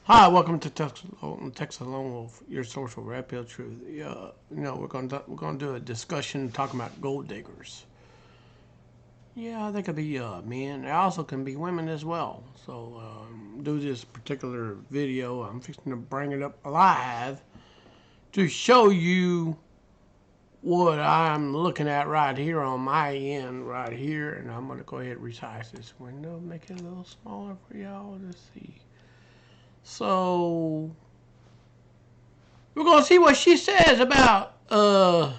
Hi, welcome to Texas Lone Wolf, your source for red pill truth. We're gonna do a discussion talking about gold diggers. Yeah, they could be men. They also can be women as well. So, do this particular video. I'm fixing to bring it up alive to show you what I'm looking at right here on my end, right here. And I'm gonna go ahead and resize this window, make it a little smaller for y'all to see. So we're gonna see what she says about we're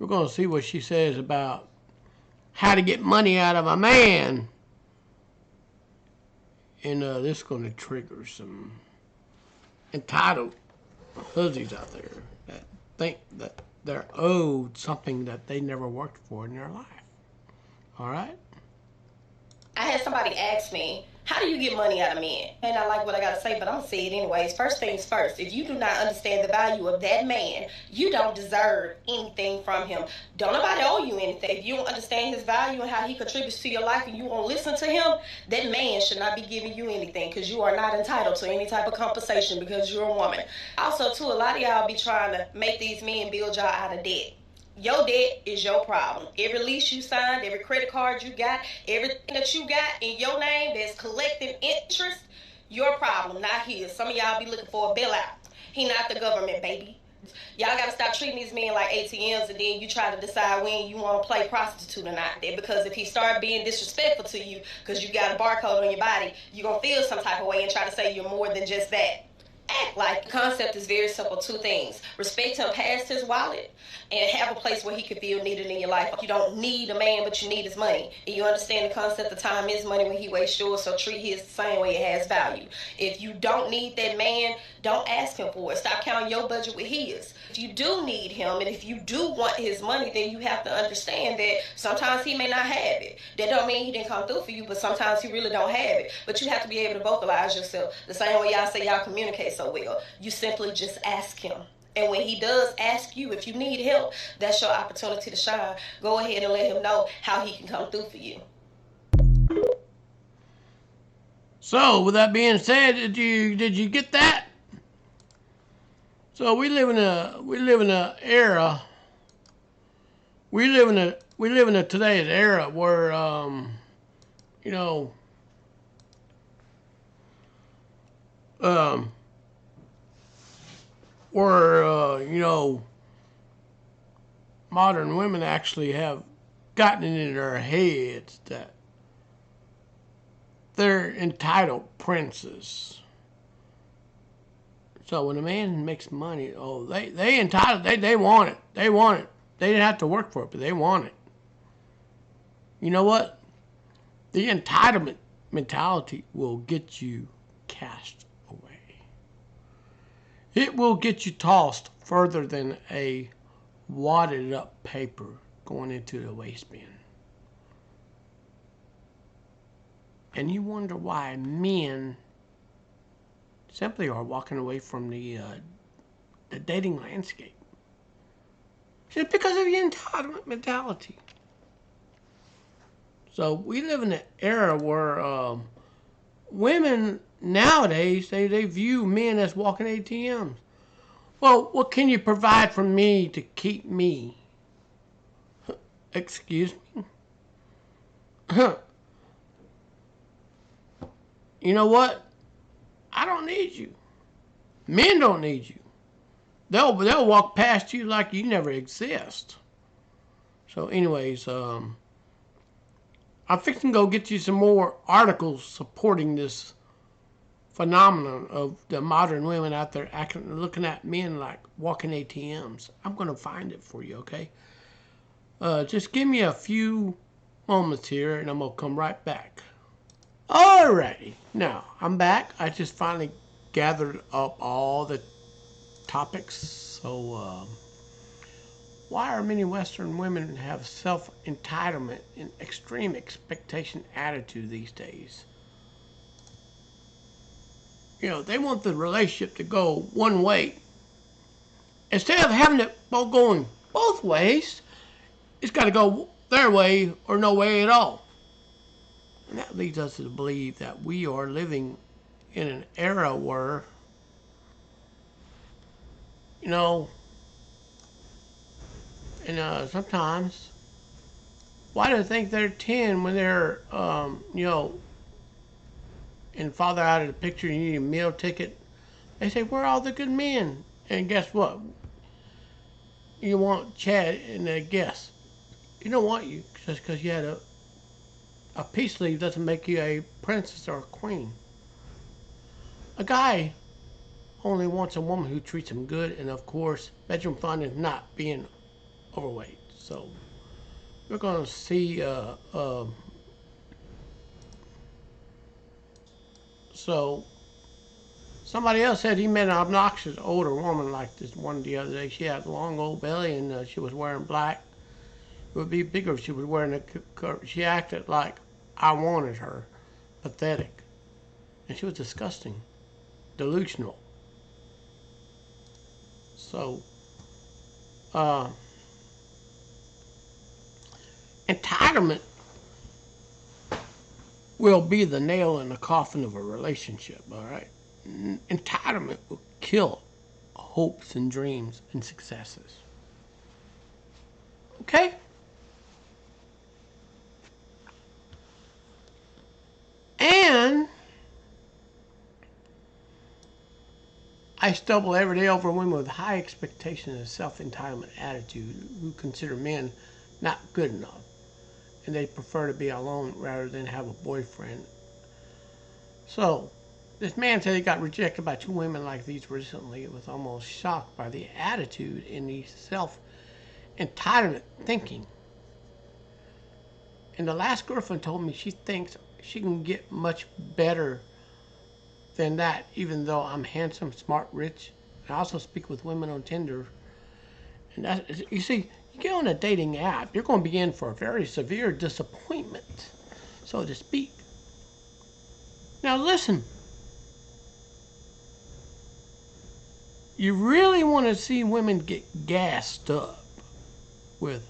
gonna see what she says about how to get money out of a man. And this is gonna trigger some entitled hussies out there that think that they're owed something that they never worked for in their life. Alright? I had somebody ask me, how do you get money out of men? And I like what I gotta say, but I'm gonna say it anyways. First things first, if you do not understand the value of that man, you don't deserve anything from him. Don't nobody owe you anything. If you don't understand his value and how he contributes to your life and you won't listen to him, that man should not be giving you anything because you are not entitled to any type of compensation because you're a woman. Also, too, a lot of y'all be trying to make these men build y'all out of debt. Your debt is your problem. Every lease you signed, every credit card you got, everything that you got in your name that's collecting interest, your problem, not his. Some of y'all be looking for a bailout. He not the government, baby. Y'all gotta stop treating these men like ATMs and then you try to decide when you want to play prostitute or not. Because if he start being disrespectful to you because you got a barcode on your body, you're gonna feel some type of way and try to say you're more than just that. Act like the concept is very simple. Two things: respect him past his wallet and have a place where he could feel needed in your life. You don't need a man, but you need his money. And you understand the concept of time is money when he wastes yours, so treat his the same way it has value. If you don't need that man, don't ask him for it. Stop counting your budget with his. If you do need him and if you do want his money, then you have to understand that sometimes he may not have it. That don't mean he didn't come through for you, but sometimes he really don't have it. But you have to be able to vocalize yourself the same way y'all say y'all communicate so well. You simply just ask him. And when he does ask you if you need help, that's your opportunity to shine. Go ahead and let him know how he can come through for you. So with that being said, did you get that? So we live in a era. We live in a today's era where you know um where modern women actually have gotten it in their heads that they're entitled princes. So when a man makes money, oh, they entitled, they want it. They want it. They didn't have to work for it, but they want it. You know what? The entitlement mentality will get you cast away. It will get you tossed further than a wadded up paper going into the waste bin. And you wonder why men simply are walking away from the dating landscape. Just because of the entitlement mentality. So we live in an era where women nowadays they view men as walking ATMs. Well, what can you provide for me to keep me? Excuse me? You know what? I don't need you. Men don't need you. They'll walk past you like you never exist. So, anyways, I'm fixing to go get you some more articles supporting this phenomenon of the modern women out there looking at men like walking ATMs. I'm gonna find it for you, okay? Just give me a few moments here, and I'm gonna come right back. Alrighty, now I'm back. I just finally gathered up all the topics. So, why are many Western women have self-entitlement and extreme expectation attitude these days? They want the relationship to go one way. Instead of having it going both ways, it's got to go their way or no way at all. And that leads us to believe that we are living in an era where, you know, and sometimes, why do they think they're 10 when they're, and father out of the picture, you need a meal ticket? They say, where are all the good men? And guess what? You want Chad and the guest. You don't want you just because you had a peace leave doesn't make you a princess or a queen. A guy only wants a woman who treats him good, and of course, bedroom fun is not being overweight. So we're gonna see. So somebody else said he met an obnoxious older woman like this one the other day. She had a long old belly and she was wearing black. It would be bigger if she was wearing a. She acted like I wanted her, pathetic, and she was disgusting, delusional. So, uh, entitlement will be the nail in the coffin of a relationship. All right, entitlement will kill hopes and dreams and successes. Okay? And I stumble every day over women with high expectations and self-entitlement attitude who consider men not good enough, and they prefer to be alone rather than have a boyfriend. So, this man said he got rejected by 2 women like these recently. It was almost shocked by the attitude and the self-entitlement thinking. And the last girlfriend told me she thinks she can get much better than that, even though I'm handsome, smart, rich. I also speak with women on Tinder. And that, you see, you get on a dating app, you're going to be in for a very severe disappointment, so to speak. Now listen, you really want to see women get gassed up with,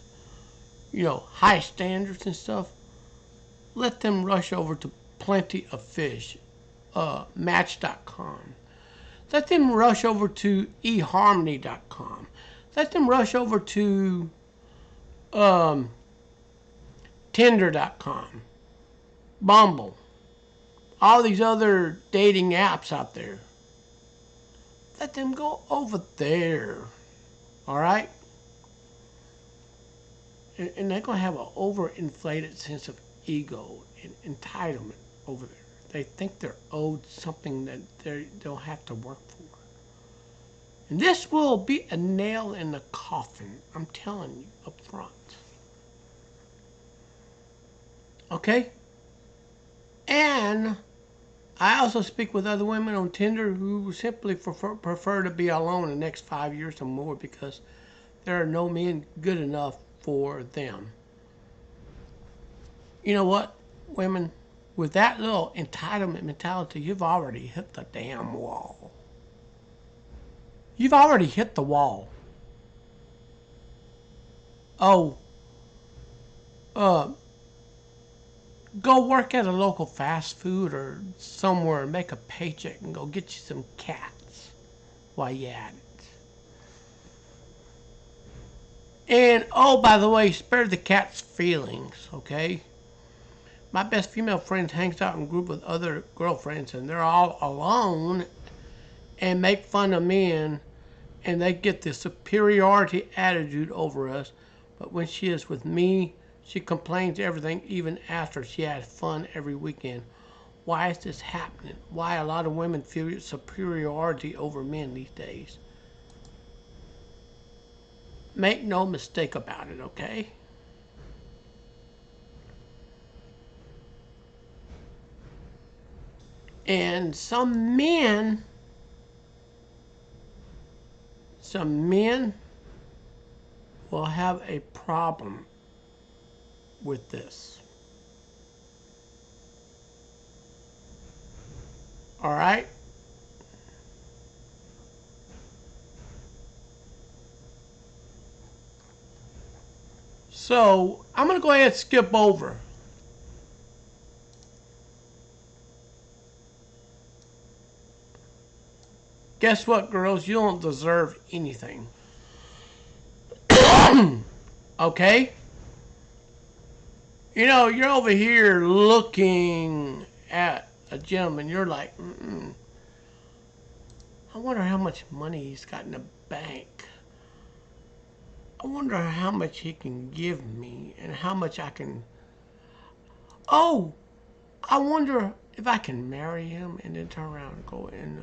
high standards and stuff, let them rush over to Plenty of Fish, Match.com. Let them rush over to eHarmony.com. Let them rush over to Tinder.com, Bumble, all these other dating apps out there. Let them go over there, all right? And they're going to have an overinflated sense of ego and entitlement over there. They think they're owed something that they don't have to work for. And this will be a nail in the coffin, I'm telling you up front. Okay? And I also speak with other women on Tinder who simply prefer to be alone the next 5 years or more because there are no men good enough for them. You know what, women? With that little entitlement mentality, you've already hit the damn wall. You've already hit the wall. Oh, uh, go work at a local fast food or somewhere and make a paycheck and go get you some cats while you're at it. And, oh, by the way, spare the cat's feelings, okay? My best female friend hangs out in a group with other girlfriends and they're all alone and make fun of men and they get this superiority attitude over us. But when she is with me, she complains everything even after she has fun every weekend. Why is this happening? Why a lot of women feel superiority over men these days? Make no mistake about it, okay? And some men will have a problem with this. All right? So I'm going to go ahead and skip over guess what, girls? You don't deserve anything. Okay? You know, you're over here looking at a gentleman. You're like, I wonder how much money he's got in the bank. I wonder how much he can give me and how much I can. Oh, I wonder if I can marry him and then turn around and go and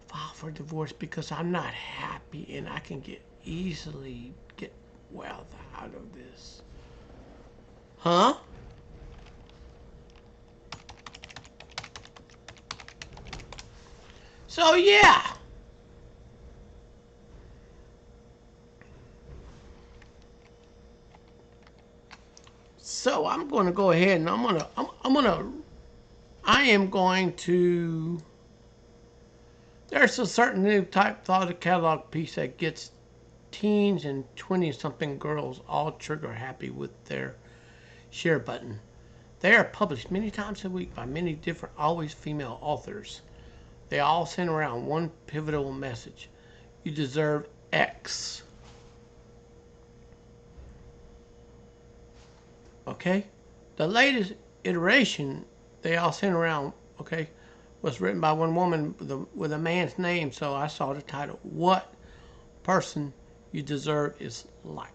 file for divorce because I'm not happy and I can easily get wealth out of this. Huh? So yeah. So I'm going to go ahead and I am going to. There's a certain new type thought catalog piece that gets teens and 20-something girls all trigger happy with their share button. They are published many times a week by many different, always female authors. They all send around one pivotal message. You deserve X. Okay? The latest iteration they all sent around, okay, was written by one woman with a man's name, so I saw the title, What Person You Deserve Is Like.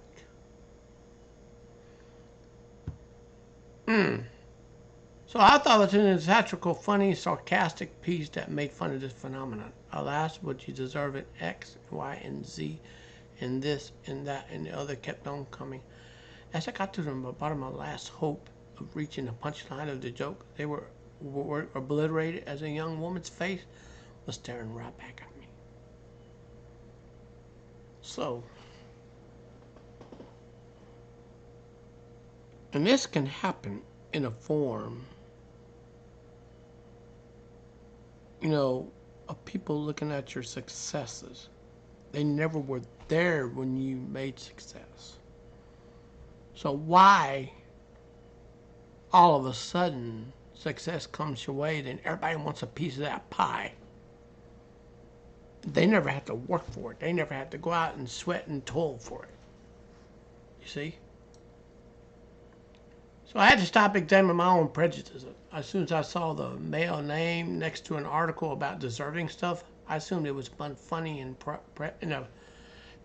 So I thought it was an satirical, funny, sarcastic piece that made fun of this phenomenon. Alas, what you deserve in X, Y, and Z, and this, and that, and the other kept on coming. As I got to the bottom of my last hope of reaching the punchline of the joke, they were obliterated as a young woman's face was staring right back at me. So, and this can happen in a form, of people looking at your successes. They never were there when you made success. So why all of a sudden success comes your way, then everybody wants a piece of that pie? They never had to work for it. They never had to go out and sweat and toil for it. You see? So I had to stop examining my own prejudices. As soon as I saw the male name next to an article about deserving stuff, I assumed it was funny and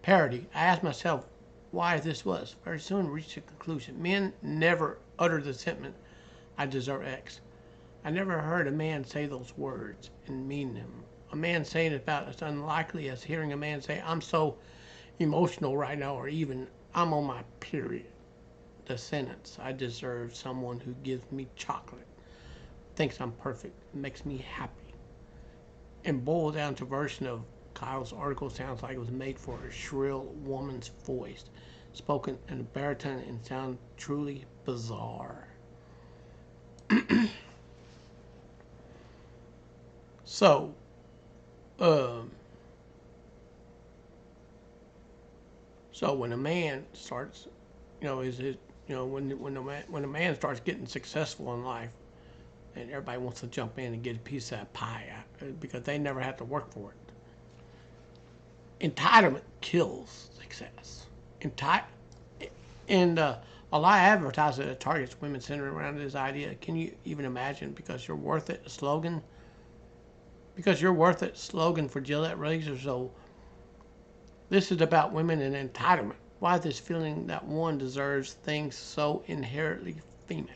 parody. I asked myself why this was. Very soon reached a conclusion. Men never uttered the sentiment, I deserve X. I never heard a man say those words and mean them. A man saying it about as unlikely as hearing a man say, I'm so emotional right now, or even, I'm on my period. The sentence, I deserve someone who gives me chocolate, thinks I'm perfect, makes me happy. And boiled down to a version of Kyle's article sounds like it was made for a shrill woman's voice, spoken in a baritone and sound truly bizarre. So, um, so when a man starts, is it, when a man starts getting successful in life, and everybody wants to jump in and get a piece of that pie because they never have to work for it. Entitlement kills success. And a lot of advertising that targets women centered around this idea. Can you even imagine? Because you're worth it slogan. Because you're worth it slogan for Gillette razors. So this is about women and entitlement. Why this feeling that one deserves things so inherently female?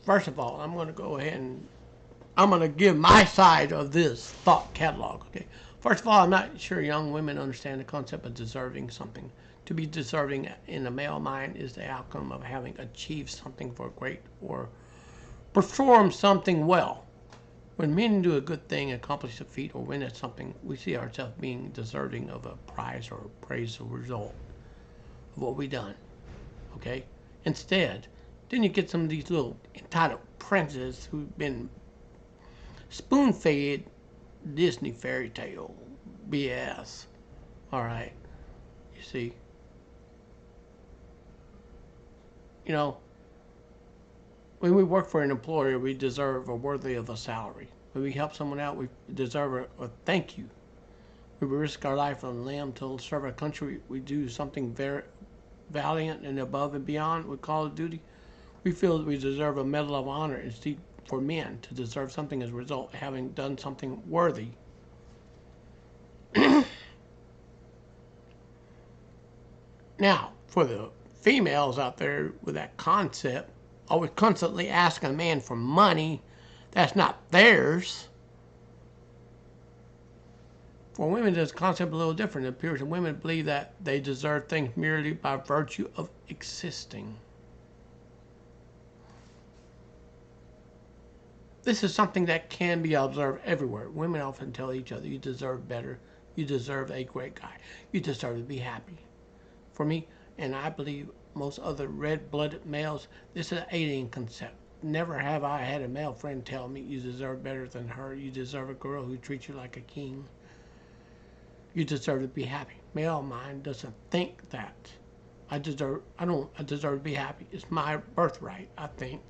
First of all, I'm going to go ahead and I'm going to give my side of this thought catalog. Okay. First of all, I'm not sure young women understand the concept of deserving something. To be deserving in a male mind is the outcome of having achieved something for great or perform something well. When men do a good thing, accomplish a feat, or win at something, we see ourselves being deserving of a prize or praise as a result of what we done. Okay? Instead, then you get some of these little entitled princes who've been spoon-fed Disney fairy tale BS. All right, you see. You know, when we work for an employer, we deserve or worthy of a salary. When we help someone out, we deserve a thank you. We risk our life on a limb to serve our country. We do something very valiant and above and beyond. We call it duty. We feel that we deserve a medal of honor instead for men to deserve something as a result of having done something worthy. Now, for the females out there with that concept, always constantly asking a man for money that's not theirs. For women, this concept is a little different. It appears that women believe that they deserve things merely by virtue of existing. This is something that can be observed everywhere. Women often tell each other, you deserve better. You deserve a great guy. You deserve to be happy. For me, and I believe most other red-blooded males, this is an alien concept. Never have I had a male friend tell me you deserve better than her. You deserve a girl who treats you like a king. You deserve to be happy. Male mind doesn't think that. I deserve to be happy. It's my birthright, I think.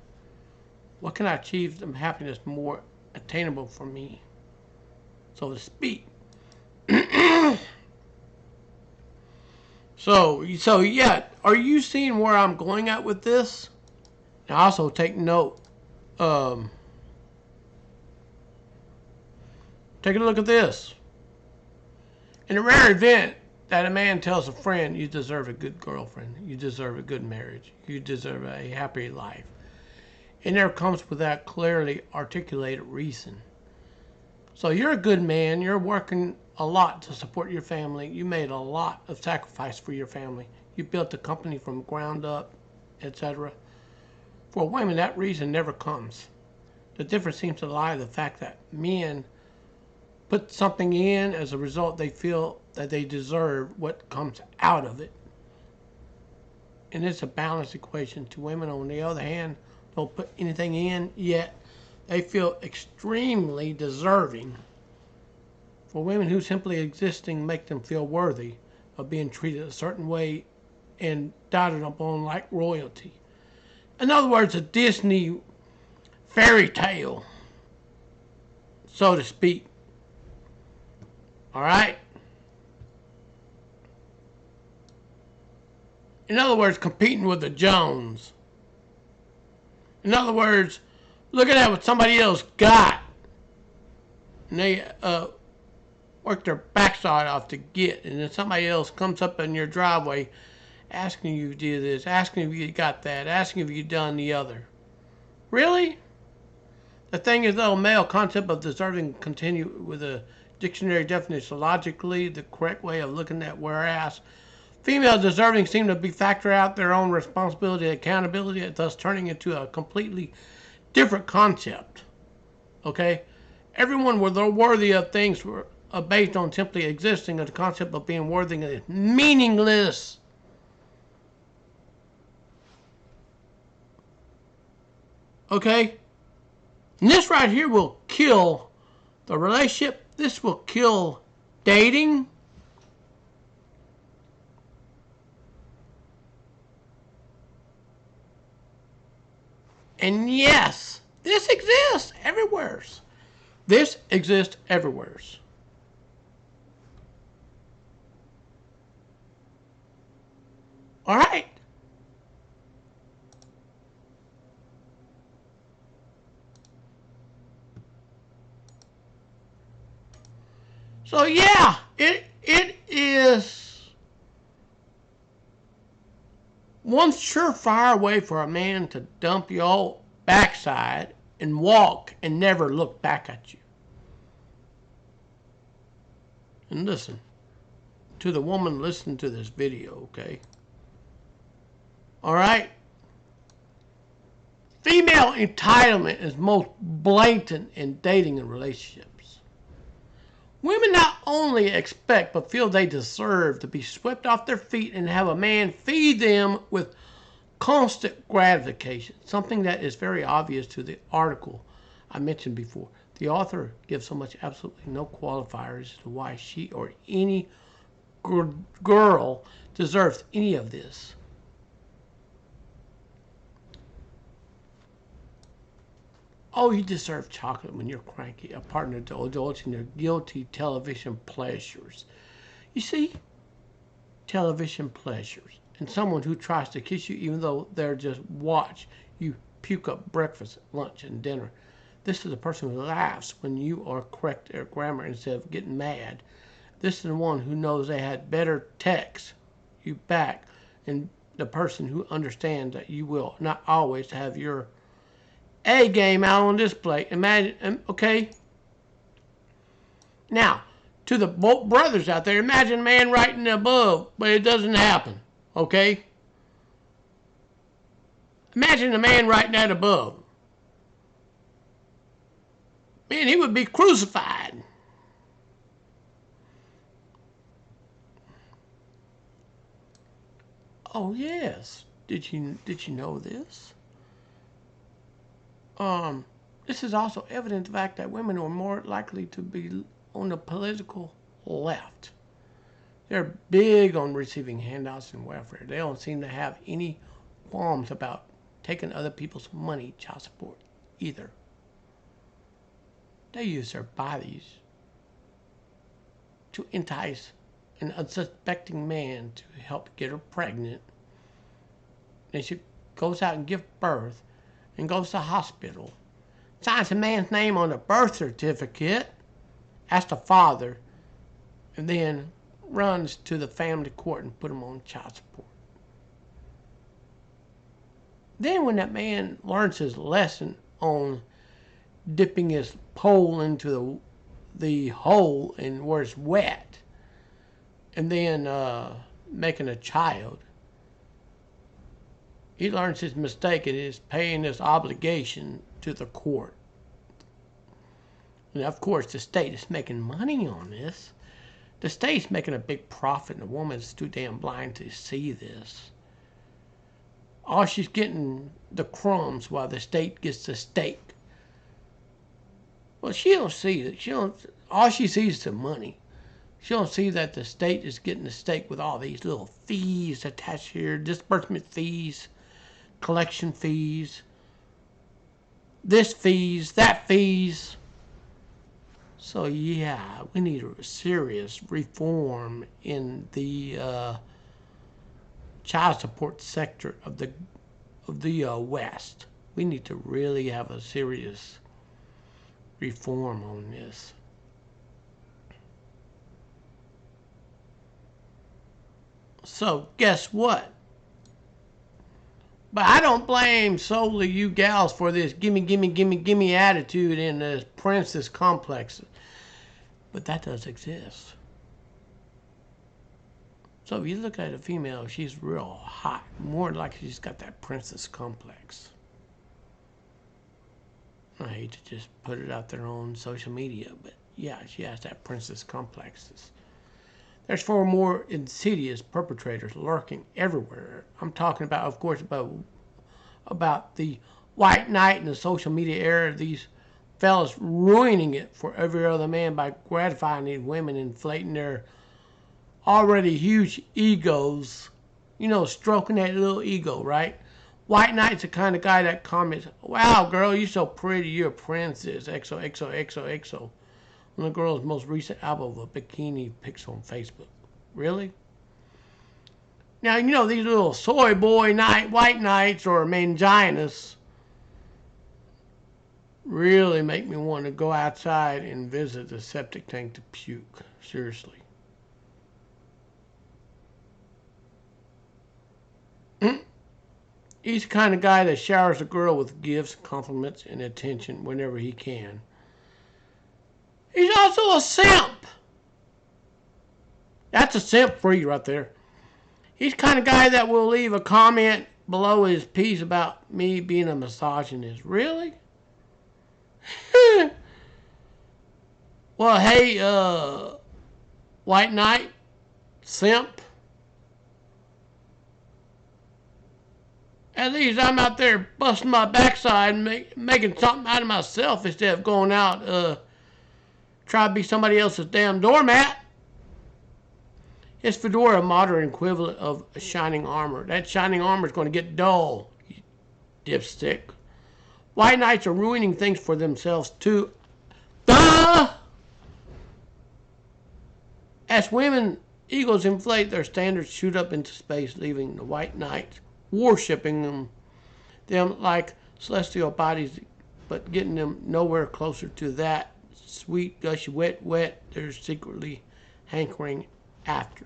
What can I achieve some happiness more attainable for me, so to speak? So yeah, are you seeing where I'm going at with this? Now also take note. Take a look at this. In a rare event that a man tells a friend, you deserve a good girlfriend, you deserve a good marriage, you deserve a happy life, it never comes with that clearly articulated reason. So you're a good man, you're working a lot to support your family, you made a lot of sacrifice for your family, you built the company from ground up, etc. For women, that reason never comes. The difference seems to lie in the fact that men put something in, as a result they feel that they deserve what comes out of it. And it's a balanced equation. To women, on the other hand, don't put anything in, yet they feel extremely deserving. For women who simply existing make them feel worthy of being treated a certain way and doted upon like royalty. In other words, a Disney fairy tale, so to speak. All right? In other words, competing with the Jones. In other words, looking at what somebody else got, and they work their backside off to get, and then somebody else comes up in your driveway asking you to do this, asking if you got that, asking if you done the other. Really? The thing is, though, male concept of deserving continue with a dictionary definition. Logically, the correct way of looking at whereas female deserving seem to be factor out their own responsibility and accountability, thus turning into a completely different concept. Okay? Everyone was worthy of things based on simply existing, and the concept of being worthy is meaningless. Okay? And this right here will kill the relationship. This will kill dating. And yes, this exists everywhere. This exists everywhere. All right. So yeah, it is one surefire way for a man to dump your backside and walk and never look back at you. And listen, to the woman listening to this video, okay? All right? Female entitlement is most blatant in dating and relationships. Women not only expect but feel they deserve to be swept off their feet and have a man feed them with constant gratification, something that is very obvious to the article I mentioned before. The author gives so much absolutely no qualifiers as to why she or any girl deserves any of this. Oh, you deserve chocolate when you're cranky. A partner to indulge in their guilty television pleasures. You see, television pleasures. And someone who tries to kiss you even though they're just watch you puke up breakfast, lunch, and dinner. This is the person who laughs when you are correct their grammar instead of getting mad. This is the one who knows they had better text you back, and the person who understands that you will not always have your A game out on display. Imagine, okay? Now, to the brothers out there, imagine a man writing above, but it doesn't happen, okay? Imagine a man writing that above. Man, he would be crucified. Oh yes. Did you know this? Um, this is also evident the fact that women are more likely to be on the political left. They're big on receiving handouts and welfare. They don't seem to have any qualms about taking other people's money, child support, either. They use their bodies to entice an unsuspecting man to help get her pregnant. And she goes out and gives birth and goes to the hospital, signs a man's name on the birth certificate, asks the father, and then runs to the family court and put him on child support. Then when that man learns his lesson on dipping his pole into the hole and where it's wet, and then making a child, he learns his mistake and is paying his obligation to the court. And of course, the state is making money on this. The state's making a big profit, and the woman's too damn blind to see this. All she's getting the crumbs while the state gets the steak. Well, she don't see it. All she sees is the money. She don't see that the state is getting the steak with all these little fees attached here, disbursement fees, collection fees, this fees, that fees. So yeah, we need a serious reform in the child support sector of the West. We need to really have a serious reform on this. So guess what? But I don't blame solely you gals for this gimme, gimme, gimme, gimme attitude and this princess complex. But that does exist. So if you look at a female, she's real hot. More like she's got that princess complex. I hate to just put it out there on social media, but yeah, she has that princess complex. There's far more insidious perpetrators lurking everywhere. I'm talking about, of course, about the white knight and the social media era. These fellas ruining it for every other man by gratifying these women, inflating their already huge egos. You know, stroking that little ego, right? White knight's the kind of guy that comments, "Wow, girl, you're so pretty. You're a princess." XOXOXOXO. On the girl's most recent album of a bikini pics on Facebook. Really? Now, you know, these little soy boy white knights or manginas really make me want to go outside and visit the septic tank to puke. Seriously. He's the kind of guy that showers a girl with gifts, compliments, and attention whenever he can. He's also a simp. That's a simp for you right there. He's the kind of guy that will leave a comment below his piece about me being a misogynist. Really? Well, hey, white knight, simp. At least I'm out there busting my backside and making something out of myself instead of going out try to be somebody else's damn doormat. Is fedora a modern equivalent of a shining armor? That shining armor is going to get dull, you dipstick. White knights are ruining things for themselves too. Duh! As women egos inflate, their standards shoot up into space, leaving the white knights worshipping them like celestial bodies, but getting them nowhere closer to that sweet, gushy, wet they're secretly hankering after.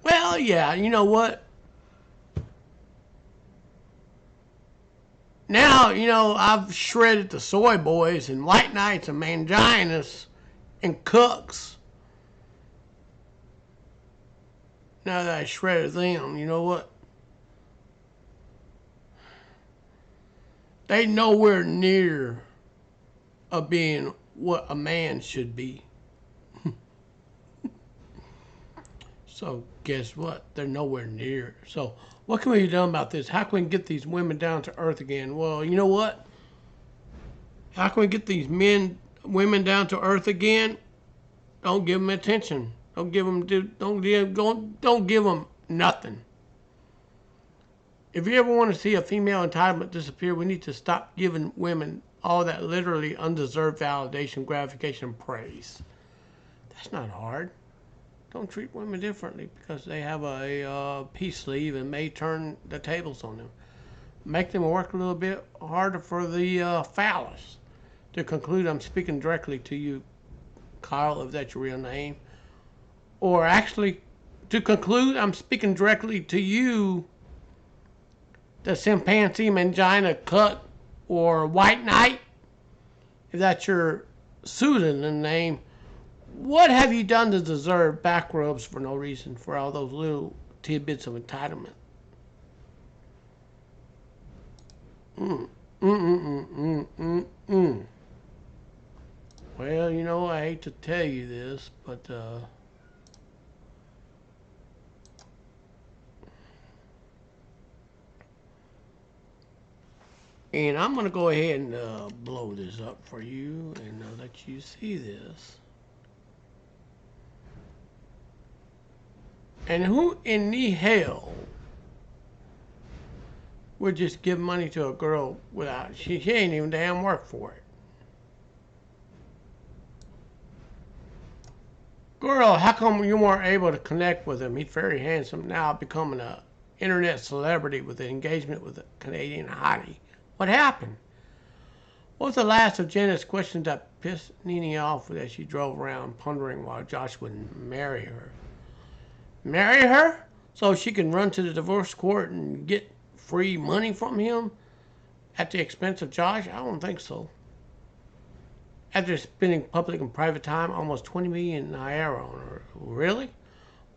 Well, yeah, you know what? Now, I've shredded the soy boys and white knights and manginas and cooks. Now that I shredded them, you know what? They nowhere near of being what a man should be. So guess what? They're nowhere near. So what can we do about this? How can we get these women down to earth again? Well, you know what? How can we get these women down to earth again? Don't give them attention. Don't give them nothing. If you ever want to see a female entitlement disappear, we need to stop giving women all that literally undeserved validation, gratification, and praise. That's not hard. Don't treat women differently because they have a peace sleeve and may turn the tables on them. Make them work a little bit harder for the phallus. To conclude, I'm speaking directly to you, Kyle, if that's your real name. Or actually, to conclude, I'm speaking directly to you, the chimpanzee, mangina, cut, or white knight, if that's your pseudonym name. What have you done to deserve back rubs for no reason for all those little tidbits of entitlement? Well, I hate to tell you this, but and I'm going to go ahead and blow this up for you and let you see this. And who in the hell would just give money to a girl without, she ain't even damn work for it. Girl, how come you weren't able to connect with him? He's very handsome now, becoming an internet celebrity with an engagement with a Canadian hottie. What happened? What was the last of Janet's questions that pissed Nene off as she drove around pondering why Josh wouldn't marry her? Marry her so she can run to the divorce court and get free money from him at the expense of Josh? I don't think so. After spending public and private time, almost $20 million naira on her. Really?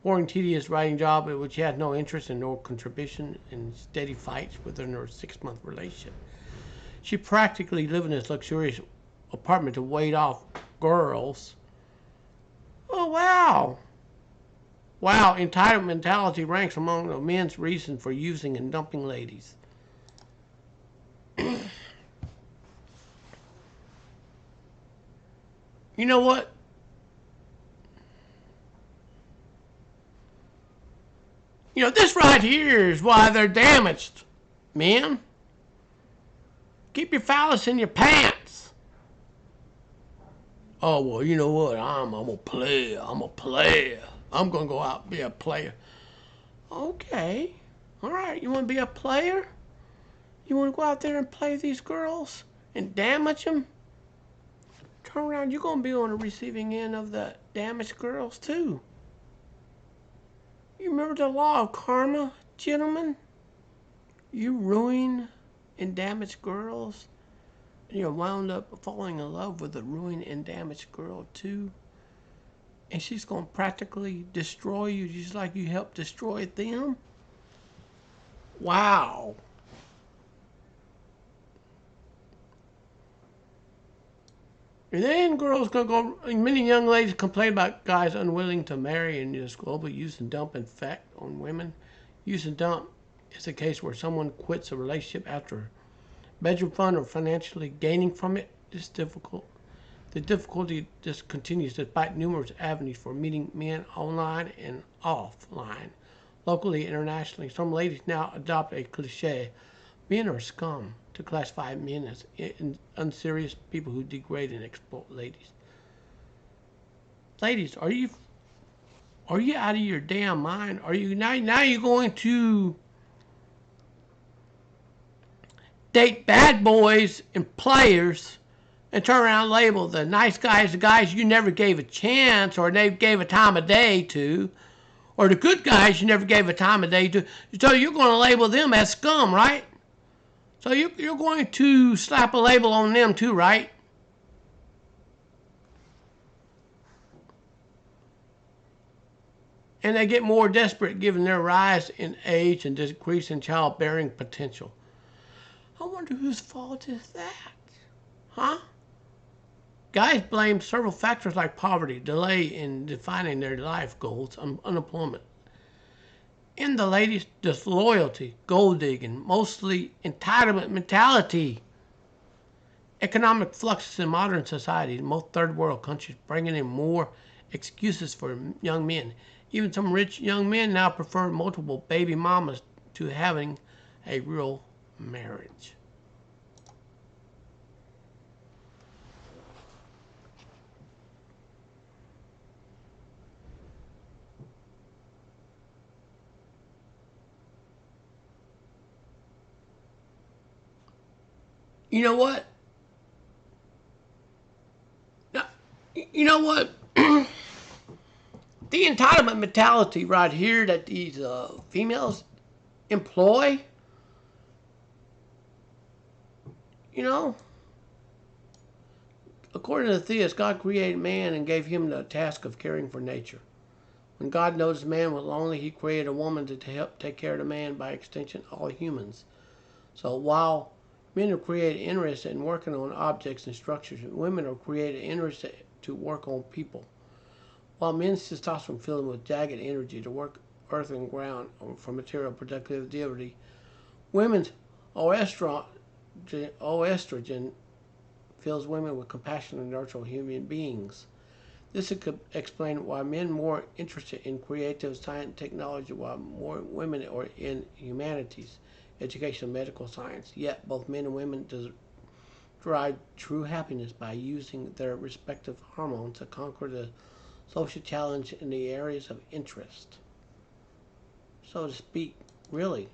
Boring, tedious writing job in which he had no interest and no contribution, and steady fights within her 6-month relationship. She practically lived in this luxurious apartment to wait off girls. Oh, wow. Wow, entitled mentality ranks among the men's reason for using and dumping ladies. You know what? This right here is why they're damaged, men. Keep your phallus in your pants. Oh, well, you know what? I'm a player. I'm a player. I'm going to go out and be a player. Okay. All right. You want to be a player? You want to go out there and play these girls and damage them? Turn around. You're going to be on the receiving end of the damaged girls, too. You remember the law of karma, gentlemen? You ruin and damage girls, and you're wound up falling in love with a ruined and damaged girl, too. And she's going to practically destroy you just like you helped destroy them? Wow. And then girls going to go, many young ladies complain about guys unwilling to marry in this global use and dump effect on women. Use and dump is a case where someone quits a relationship after bedroom fun or financially gaining from it. It's difficult. The difficulty just continues despite numerous avenues for meeting men online and offline. locally, internationally. Some ladies now adopt a cliche: men are scum, to classify men as unserious people who degrade and exploit ladies. Ladies, are you out of your damn mind? Are you now you're going to date bad boys and players and turn around and label the nice guys the guys you never gave a chance or they gave a time of day to, or the good guys you never gave a time of day to. So you're going to label them as scum, right? So you're going to slap a label on them too, right? And they get more desperate given their rise in age and decrease in childbearing potential. I wonder whose fault is that? Huh? Guys blame several factors like poverty, delay in defining their life goals, unemployment. And the ladies, disloyalty, gold digging, mostly entitlement mentality. Economic fluxes in modern society, most third world countries bringing in more excuses for young men. Even some rich young men now prefer multiple baby mamas to having a real marriage. You know what? You know what? The entitlement mentality right here that these females employ, you know, according to the theist, God created man and gave him the task of caring for nature. When God noticed man was lonely, he created a woman to help take care of the man, by extension, all humans. So while men are created interested in working on objects and structures, women are created interested to work on people. While men's testosterone fills them with jagged energy to work earth and ground for material productivity, women's oestrogen fills women with compassion and nurture human beings. This could explain why men are more interested in creative science and technology, while more women are in humanities, education, and medical science. Yet both men and women derive true happiness by using their respective hormones to conquer the social challenge in the areas of interest, so to speak. Really.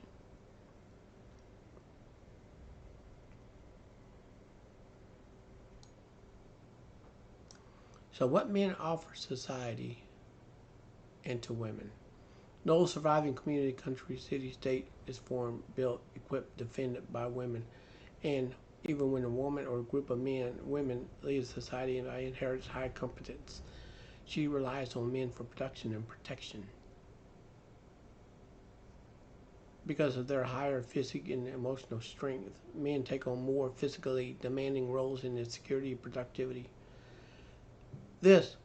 So what men offer society and to women? No surviving community, country, city, state is formed, built, equipped, defended by women. And even when a woman or a group of women leaves society and inherits high competence, she relies on men for production and protection. Because of their higher physical and emotional strength, men take on more physically demanding roles in its security and productivity. This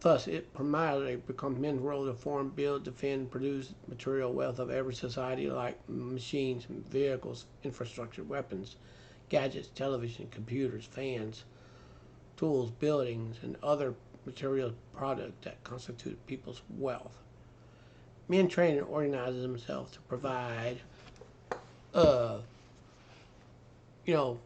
Thus, it primarily becomes men's role to form, build, defend, produce material wealth of every society, like machines, vehicles, infrastructure, weapons, gadgets, television, computers, fans, tools, buildings, and other material products that constitute people's wealth. Men train and organize themselves to provide, uh, you know,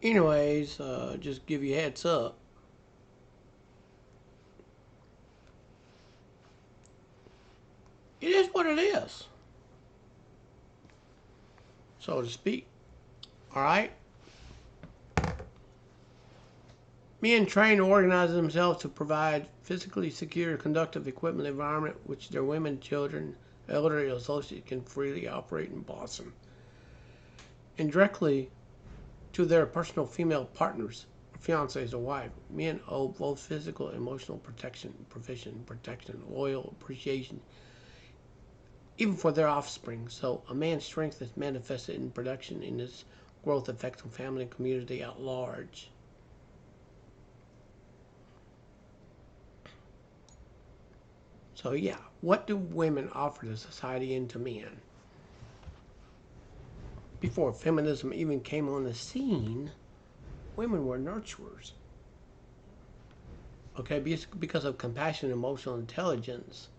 anyways, just give you a heads up. It is what it is, so to speak. All right? Men train and organize themselves to provide physically secure, conducive equipment environment which their women, children, elderly associates can freely operate and blossom. And directly to their personal female partners, fiancés or wife, men owe both physical and emotional protection, protection, loyal appreciation, even for their offspring. So a man's strength is manifested in production in his growth affecting family and community at large. So yeah, what do women offer to society and to men? Before feminism even came on the scene, women were nurturers. Okay, because of compassion and emotional intelligence.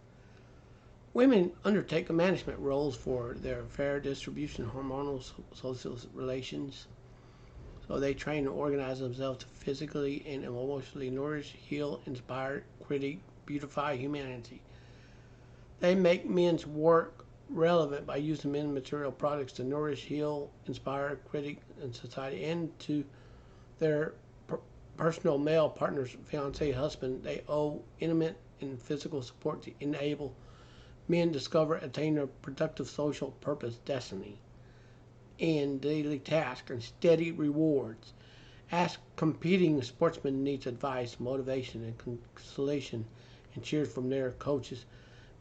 Women undertake management roles for their fair distribution, hormonal, social relations. So they train and organize themselves to physically and emotionally nourish, heal, inspire, critique, beautify humanity. They make men's work relevant by using men's material products to nourish, heal, inspire, critique, and society, and to their personal male partners, fiance, husband. They owe intimate and physical support to enable men discover, attain their productive social purpose, destiny, and daily tasks and steady rewards. Ask competing sportsmen needs advice, motivation, and consolation and cheers from their coaches.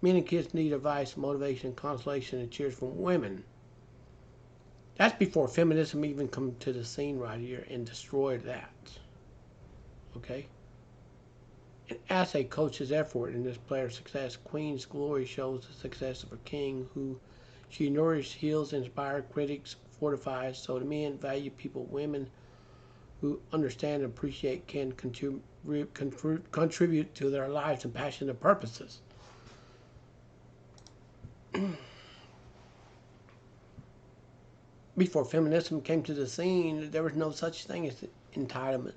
Men and kids need advice, motivation, consolation, and cheers from women. That's before feminism even come to the scene right here and destroyed that. Okay? And as a coach's effort in this player's success, Queen's glory shows the success of a king who she nourishes, heals, inspires, critics, fortifies. So the men value people, women who understand and appreciate can contribute to their lives and passionate purposes. Before feminism came to the scene, there was no such thing as entitlement.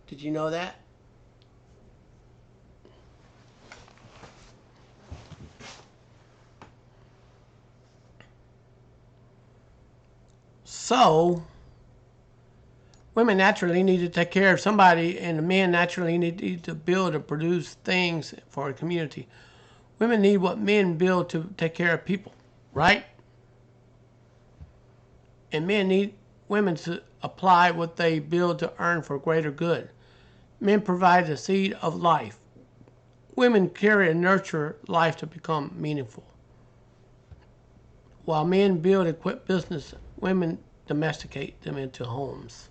Did you know that? So, women naturally need to take care of somebody, and the men naturally need to build or produce things for a community. Women need what men build to take care of people, right? And men need women to apply what they build to earn for greater good. Men provide the seed of life. Women carry and nurture life to become meaningful. While men build and equip business, women domesticate them into homes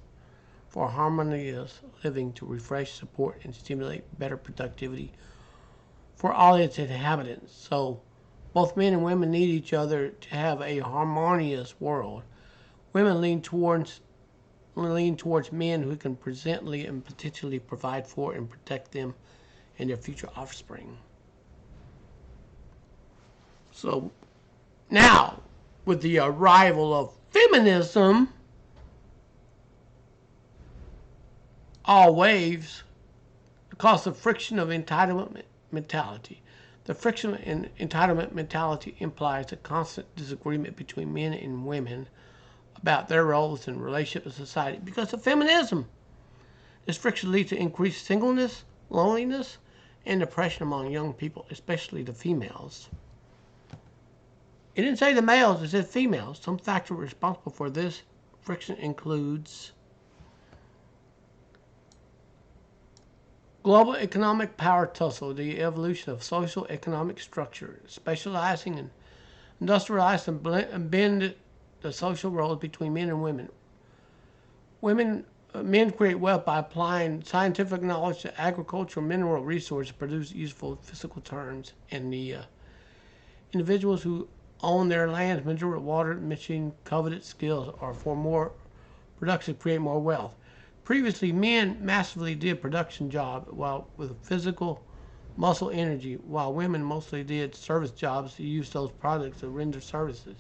for harmonious living to refresh, support, and stimulate better productivity for all its inhabitants. So both men and women need each other to have a harmonious world. Women lean towards men who can presently and potentially provide for and protect them and their future offspring. So now, with the arrival of feminism, all waves, because of friction of entitlement mentality. The friction in entitlement mentality implies a constant disagreement between men and women about their roles in relationship to society because of feminism. This friction leads to increased singleness, loneliness, and depression among young people, especially the females. It didn't say the males, it said females. Some factors responsible for this friction includes global economic power tussle, the evolution of social economic structure, specializing in industrialized and bend the social roles between men and women. Men create wealth by applying scientific knowledge to agricultural mineral resources to produce useful physical terms, and the individuals who own their lands, mineral water, machine, coveted skills are for more production, create more wealth. Previously, men massively did production jobs while with physical muscle energy, while women mostly did service jobs to use those products to render services.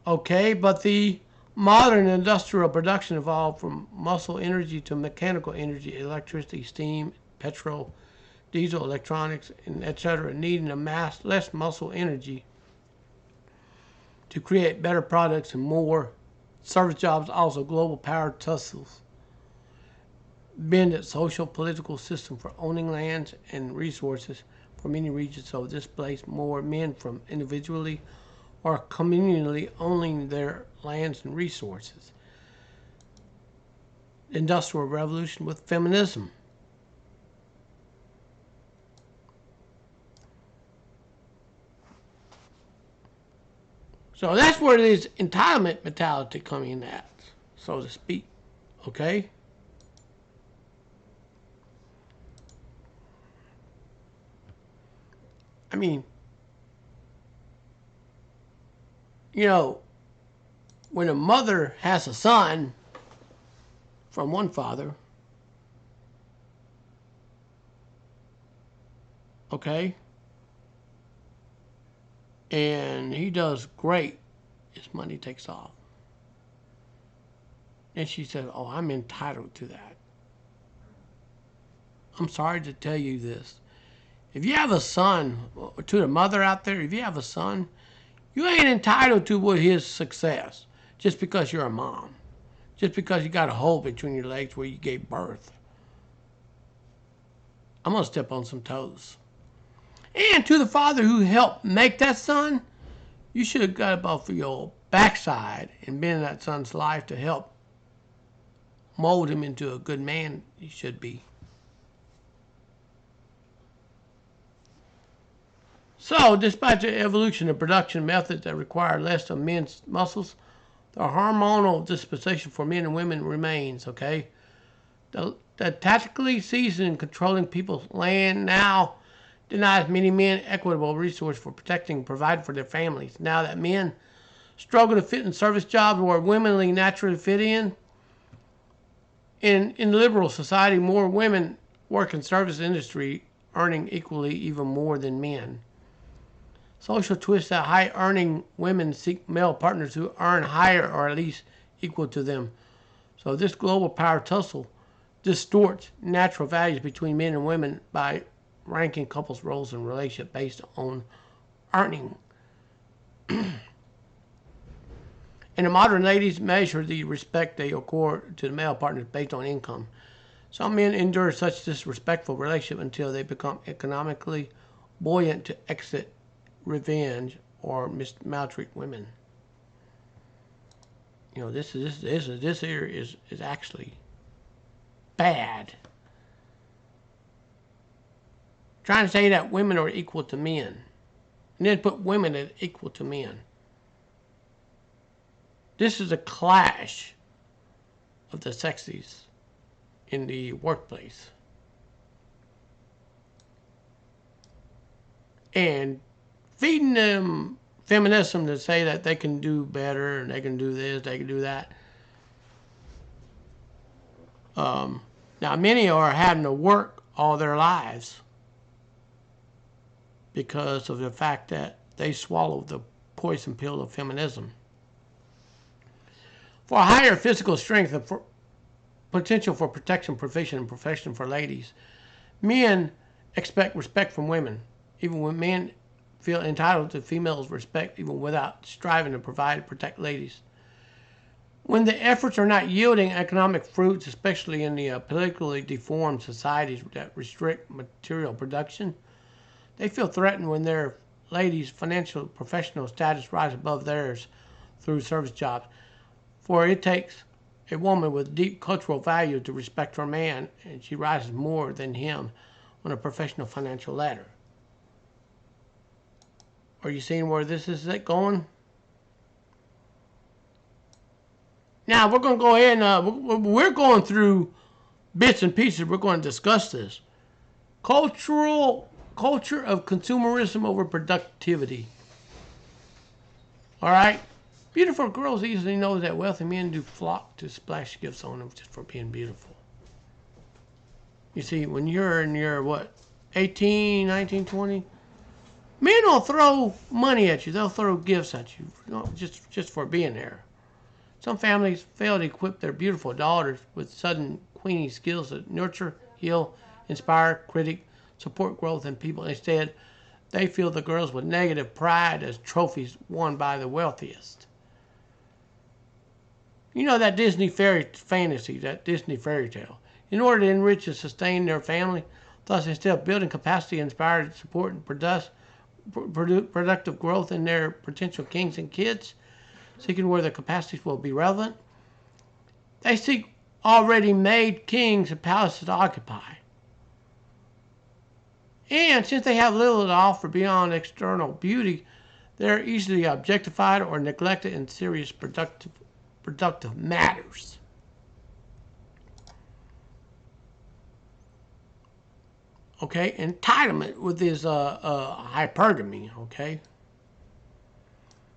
Okay, but the modern industrial production evolved from muscle energy to mechanical energy, electricity, steam, petrol, diesel, electronics, and etc., needing less muscle energy to create better products and more service jobs. Also, global power tussles bend its social political system for owning lands and resources for many regions, so displaced more men from individually or communally owning their lands and resources. Industrial revolution with feminism. So that's where this entitlement mentality coming at, so to speak. Okay? I mean, you know, when a mother has a son from one father, okay, and he does great, his money takes off. And she said, oh, I'm entitled to that. I'm sorry to tell you this. If you have a son, to the mother out there, if you have a son, you ain't entitled to his success just because you're a mom. Just because you got a hole between your legs where you gave birth. I'm going to step on some toes. And to the father who helped make that son, you should have got up off your backside and been in that son's life to help mold him into a good man he should be. So, despite the evolution of production methods that require less of men's muscles, the hormonal disposition for men and women remains, okay? The tactically seizing and controlling people's land now denies many men equitable resource for protecting and providing for their families. Now that men struggle to fit in service jobs where women naturally fit in liberal society, more women work in service industry, earning equally even more than men. Social twists that high-earning women seek male partners who earn higher or at least equal to them. So this global power tussle distorts natural values between men and women by ranking couples' roles in relationship based on earning. And the modern ladies measure the respect they accord to the male partners based on income. Some men endure such disrespectful relationship until they become economically buoyant to exit revenge or maltreat women. You know, this here is actually bad. Trying to say that women are equal to men, and then put women as equal to men. This is a clash of the sexes in the workplace. And feeding them feminism to say that they can do better and they can do this, they can do that. Now, many are having to work all their lives because of the fact that they swallowed the poison pill of feminism. For higher physical strength and for potential for protection, provision, and profession for ladies, men expect respect from women, even when men feel entitled to females' respect even without striving to provide and protect ladies. When the efforts are not yielding economic fruits, especially in the politically deformed societies that restrict material production, they feel threatened when their ladies' financial professional status rise above theirs through service jobs. For it takes a woman with deep cultural value to respect her man, and she rises more than him on a professional financial ladder. Are you seeing where this is going? Now, we're going to go ahead and we're going through bits and pieces. We're going to discuss this. Culture of consumerism over productivity. All right? Beautiful girls easily know that wealthy men do flock to splash gifts on them just for being beautiful. You see, when you're in your, 18, 19, 20, men will throw money at you. They'll throw gifts at you, just for being there. Some families fail to equip their beautiful daughters with sudden queenie skills that nurture, heal, inspire, critic, support growth in people. Instead, they fill the girls with negative pride as trophies won by the wealthiest. You know that Disney fantasy, that Disney fairy tale. In order to enrich and sustain their family, thus instead of building capacity, inspire, support, and productive growth in their potential kings and kids, seeking where their capacities will be relevant, they seek already made kings and palaces to occupy. And since they have little to offer beyond external beauty, they're easily objectified or neglected in serious productive matters. Okay, entitlement with his hypergamy, okay?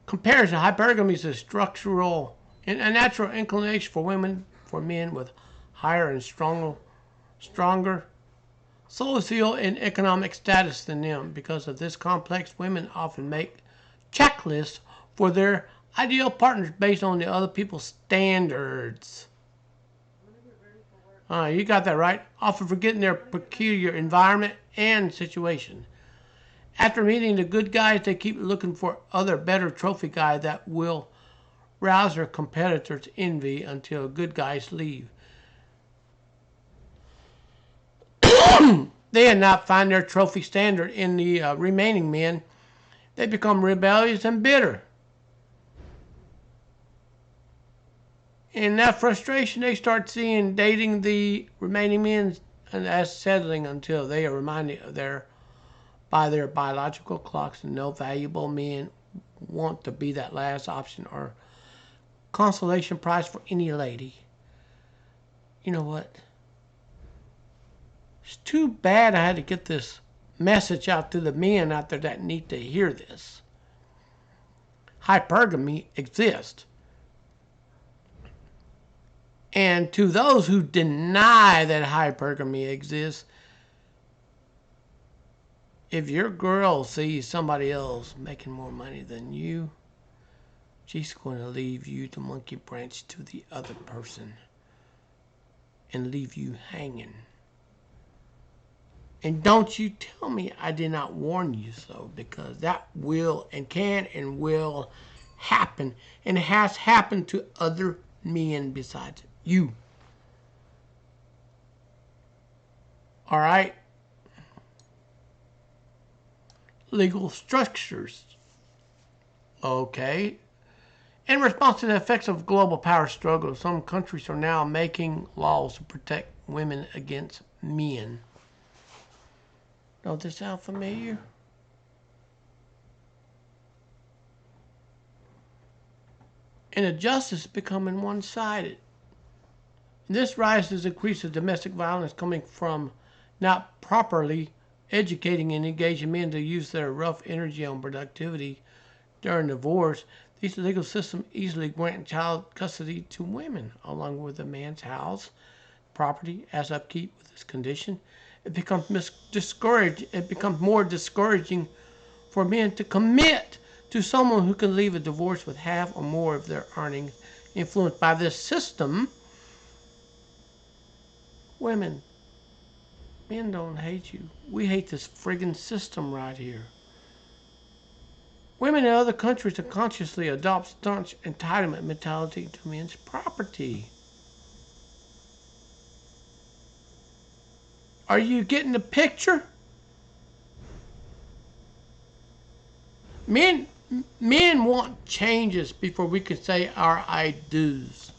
Comparison, hypergamy is a structural and a natural inclination for men with higher and stronger social and economic status than them. Because of this complex, women often make checklists for their ideal partners based on the other people's standards. You got that right. Often forgetting their peculiar environment and situation. After meeting the good guys, they keep looking for other better trophy guy that will rouse their competitors' envy until good guys leave. They had not find their trophy standard in the remaining men. They become rebellious and bitter. In that frustration, they start seeing dating the remaining men as settling until they are reminded of by their biological clocks, and no valuable men want to be that last option or consolation prize for any lady. You know what? It's too bad I had to get this message out to the men out there that need to hear this. Hypergamy exists. And to those who deny that hypergamy exists, if your girl sees somebody else making more money than you, she's going to leave you to monkey branch to the other person and leave you hanging. And don't you tell me I did not warn you so, because that will and can and will happen, and it has happened to other men besides you. All right? Legal structures. Okay. In response to the effects of global power struggle, some countries are now making laws to protect women against men. Don't this sound familiar? And the justice is becoming one-sided. This rises increase of domestic violence coming from not properly educating and engaging men to use their rough energy on productivity during divorce. These legal systems easily grant child custody to women, along with the man's house, property, as upkeep with this condition. It becomes more discouraging for men to commit to someone who can leave a divorce with half or more of their earnings. Influenced by this system, women, men don't hate you. We hate this friggin' system right here. Women in other countries unconsciously adopt staunch entitlement mentality to men's property. Are you getting the picture? Men want changes before we can say our I do's.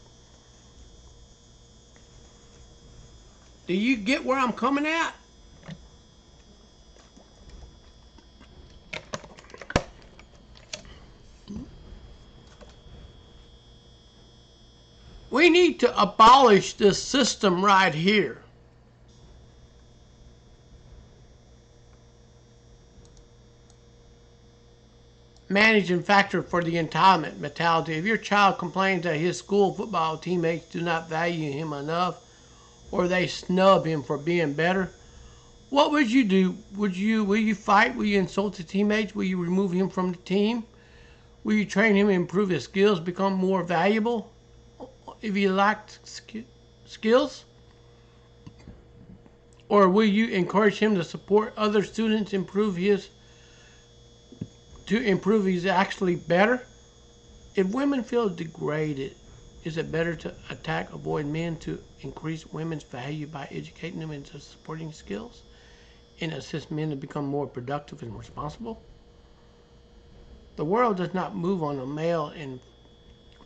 Do you get where I'm coming at? We need to abolish this system right here. Managing factor for the entitlement mentality. If your child complains that his school football teammates do not value him enough, or they snub him for being better, what would you do? Will you fight? Will you insult the teammates? Will you remove him from the team? Will you train him to improve his skills, become more valuable if he lacked skills? Or will you encourage him to support other students to improve he's actually better? If women feel degraded, is it better to avoid men to increase women's value by educating them into supporting skills and assist men to become more productive and responsible? The world does not move on a male and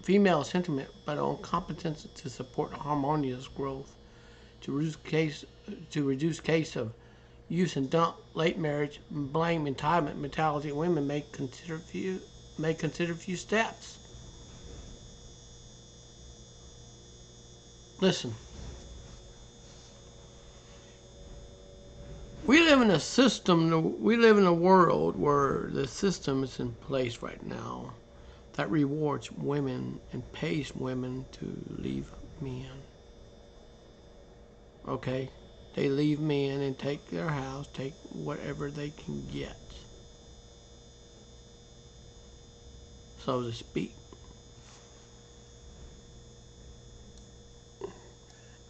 female sentiment, but on competence to support harmonious growth, to reduce case of use and dump, late marriage, blame, entitlement mentality. Women may consider few steps. Listen, we live in a world where the system is in place right now. that rewards women and pays women to leave men. Okay? They leave men and take their house, take whatever they can get, so to speak.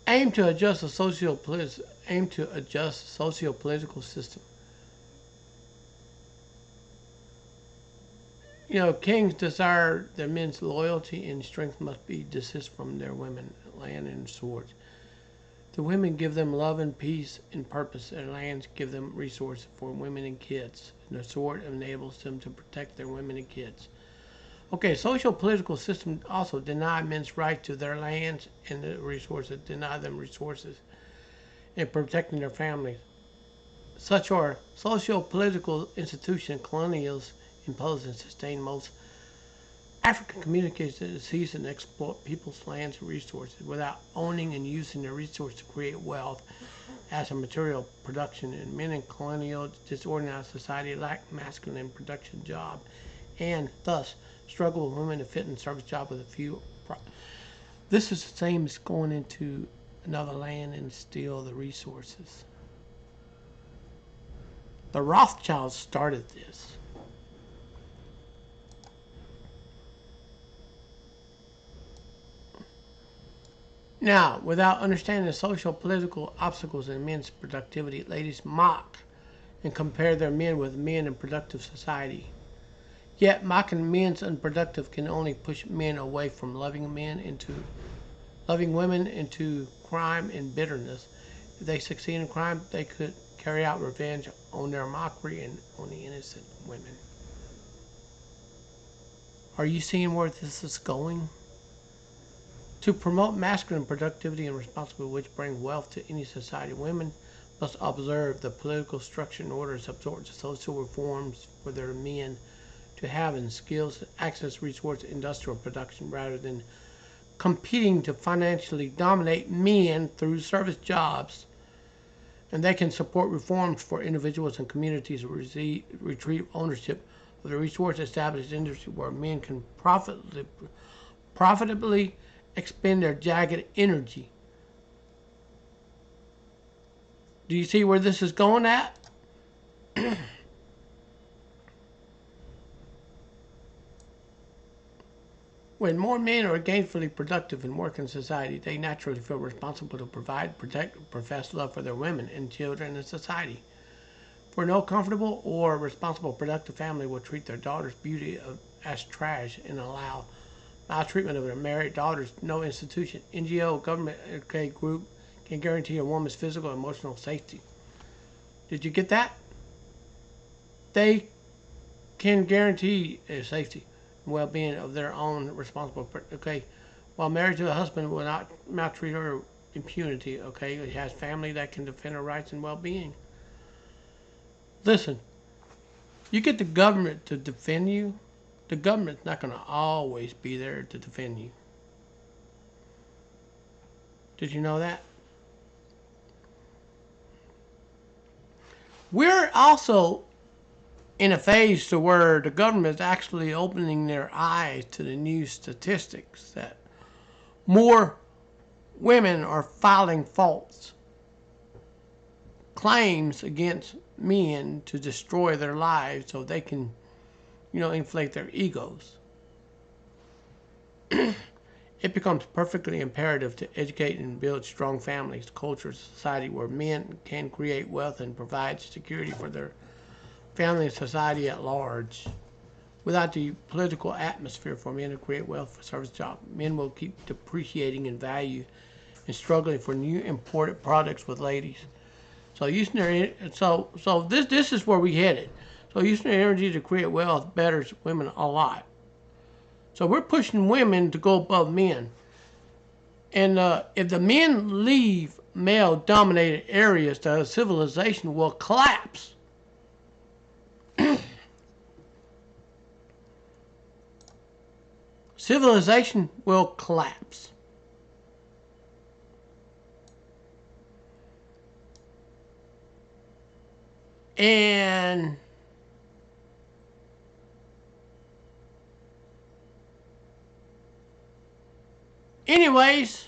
Aim to adjust the socio-political system. You know, kings desire their men's loyalty and strength must be desist from their women, land and swords. The women give them love and peace and purpose. Their lands give them resources for women and kids. And the sword enables them to protect their women and kids. Okay, social political system also deny men's right to their lands and the resources, deny them resources and protecting their families. Such are social political institutions colonials impose and sustain most African communities that seize and exploit people's lands and resources without owning and using their resources to create wealth as a material production. And men in colonial disorganized society lack masculine production job and thus struggle with women to fit in service job with a few. This is the same as going into another land and steal the resources. The Rothschilds started this. Now, without understanding the social political obstacles in men's productivity, ladies mock and compare their men with men in productive society. Yet mocking men's unproductive can only push men away from loving women into crime and bitterness. If they succeed in crime, they could carry out revenge on their mockery and on the innocent women. Are you seeing where this is going? To promote masculine productivity and responsibility which bring wealth to any society, women must observe the political structure in order to absorb the social reforms for their men to have in skills, access, resources, industrial production, rather than competing to financially dominate men through service jobs. And they can support reforms for individuals and communities to retrieve ownership of the resource established industry where men can profitably expend their jagged energy. Do you see where this is going at? When more men are gainfully productive and work in society, they naturally feel responsible to provide, protect, profess love for their women and children in society. For no comfortable or responsible productive family will treat their daughter's beauty as trash and allow maltreatment of their married daughters. No institution, NGO, government group can guarantee a woman's physical and emotional safety. Did you get that? They can guarantee safety and well-being of their own responsible. Okay, while married to a husband will not maltreat her with impunity. Okay, he has family that can defend her rights and well-being. Listen, you get the government to defend you. The government's not going to always be there to defend you. Did you know that? We're also in a phase to where the government is actually opening their eyes to the new statistics that more women are filing false claims against men to destroy their lives so they can, inflate their egos. It becomes perfectly imperative to educate and build strong families, cultures, society where men can create wealth and provide security for their family and society at large. Without the political atmosphere for men to create wealth for service jobs, men will keep depreciating in value and struggling for new imported products with ladies. So this is where we headed. So using their energy to create wealth betters women a lot. So we're pushing women to go above men. And if the men leave male-dominated areas, the civilization will collapse. Civilization will collapse. And Anyways,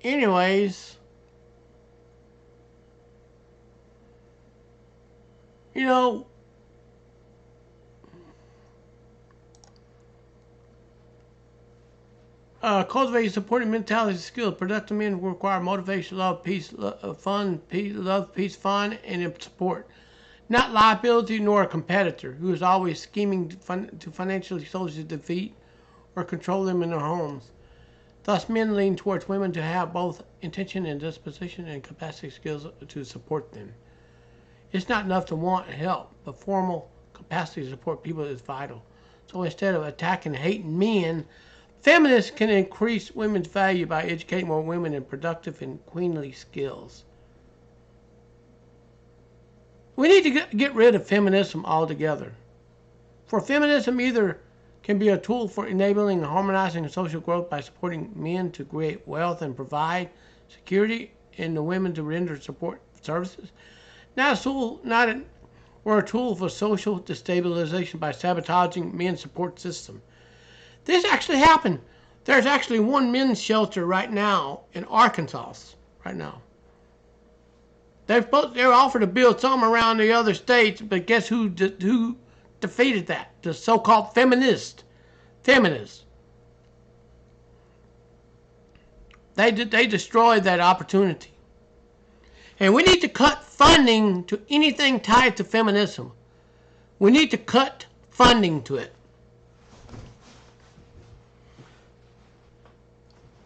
anyways, you know, cultivating supporting mentality skills. Productive men require motivation, love, peace, fun, and support. Not liability nor a competitor who is always scheming to financially soldiers defeat or control them in their homes. Thus, men lean towards women to have both intention and disposition and capacity skills to support them. It's not enough to want help, but formal capacity to support people is vital. So instead of attacking and hating men, feminists can increase women's value by educating more women in productive and queenly skills. We need to get rid of feminism altogether. For feminism either can be a tool for enabling and harmonizing social growth by supporting men to create wealth and provide security and the women to render support services. Or a tool for social destabilization by sabotaging men's support system. This actually happened. There's actually one men's shelter right now in Arkansas. Right now. They're offered to build some around the other states, but guess who defeated that? The so-called feminists. They destroyed that opportunity. And we need to cut funding to anything tied to feminism. We need to cut funding to it.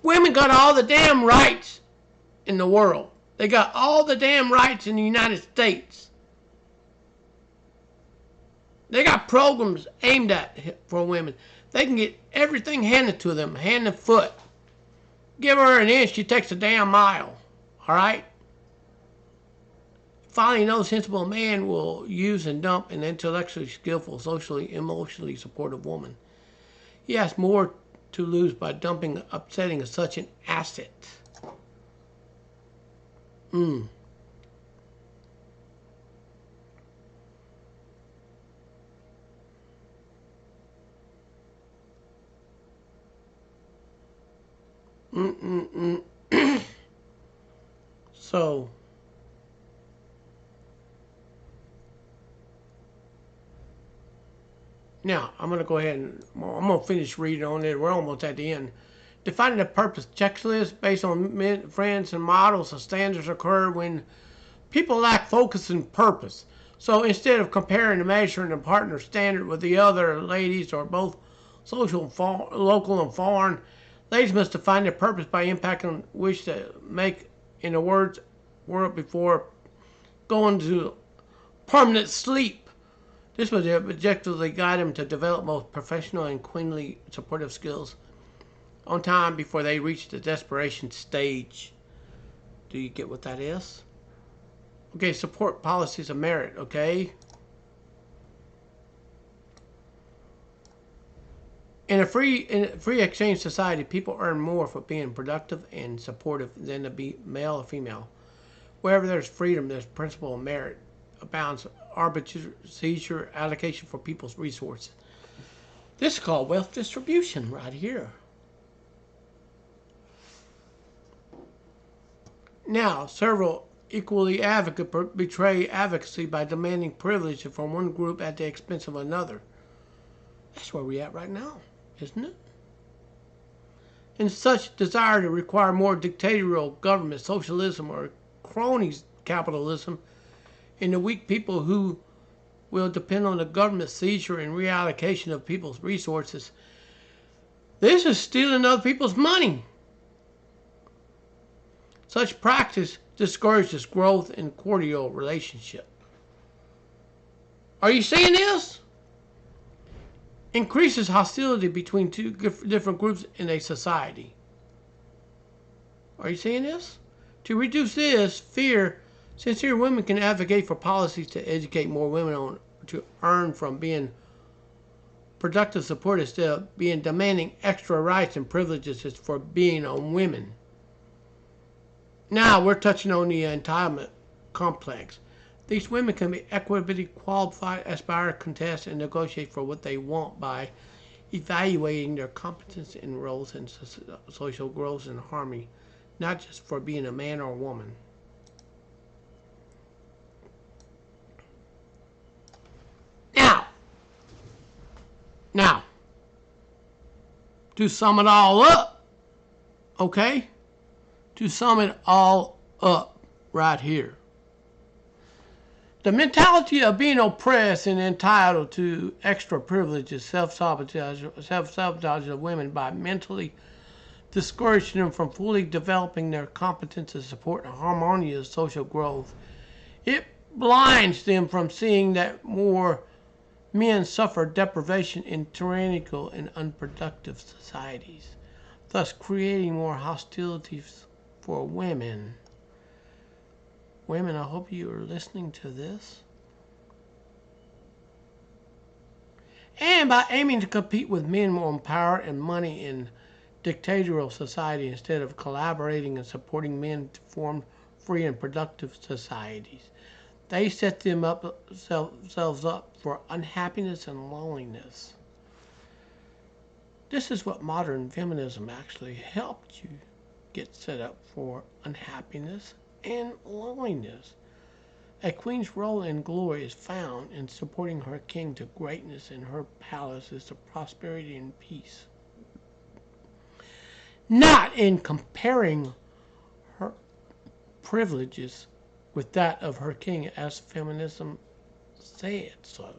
Women got all the damn rights in the world. They got all the damn rights in the United States. They got programs aimed at for women. They can get everything handed to them, hand and foot. Give her an inch, she takes a damn mile. All right? Finally, no sensible man will use and dump an intellectually skillful, socially, emotionally supportive woman. He has more to lose by upsetting such an asset. I'm So, now I'm going to go ahead and I'm going to finish reading on it. We're almost at the end. Defining a purpose checklist based on friends and models and standards occur when people lack focus and purpose. So instead of comparing and measuring a partner standard with the other ladies or both social, local, and foreign, ladies must define their purpose by impacting wish to make, in the world before going to permanent sleep. This would objectively guide them to develop both professional and queenly supportive skills on time before they reach the desperation stage. Do you get what that is? Okay, support policies of merit, okay? In a free exchange society, people earn more for being productive and supportive than to be male or female. Wherever there's freedom, there's principle of merit, abounds arbitrary seizure, allocation for people's resources. This is called wealth distribution right here. Now, several equally advocates betray advocacy by demanding privilege from one group at the expense of another. That's where we're at right now, isn't it? And such desire to require more dictatorial government, socialism, or cronies capitalism in the weak people who will depend on the government seizure and reallocation of people's resources. This is stealing other people's money. Such practice discourages growth in cordial relationship. Are you seeing this? Increases hostility between two different groups in a society. Are you seeing this? To reduce this fear, sincere women can advocate for policies to educate more women to earn from being productive support instead of being demanding extra rights and privileges for being on women. Now we're touching on the entitlement complex. These women can be equitably qualified, aspire, contest, and negotiate for what they want by evaluating their competence in roles in social growth and harmony, not just for being a man or a woman. Now, now, to sum it all up, okay? To sum it all up right here. The mentality of being oppressed and entitled to extra privileges, self-sabotage of women by mentally discouraging them from fully developing their competence to support harmonious social growth. It blinds them from seeing that more men suffer deprivation in tyrannical and unproductive societies, thus creating more hostilities for women. Women, I hope you are listening to this. And by aiming to compete with men more in power and money in dictatorial society instead of collaborating and supporting men to form free and productive societies, they set themselves up for unhappiness and loneliness. This is what modern feminism actually helped you get set up for: unhappiness and loneliness. A queen's role in glory is found in supporting her king to greatness, and her palace is to prosperity and peace, not in comparing her privileges with that of her king, as feminism said so.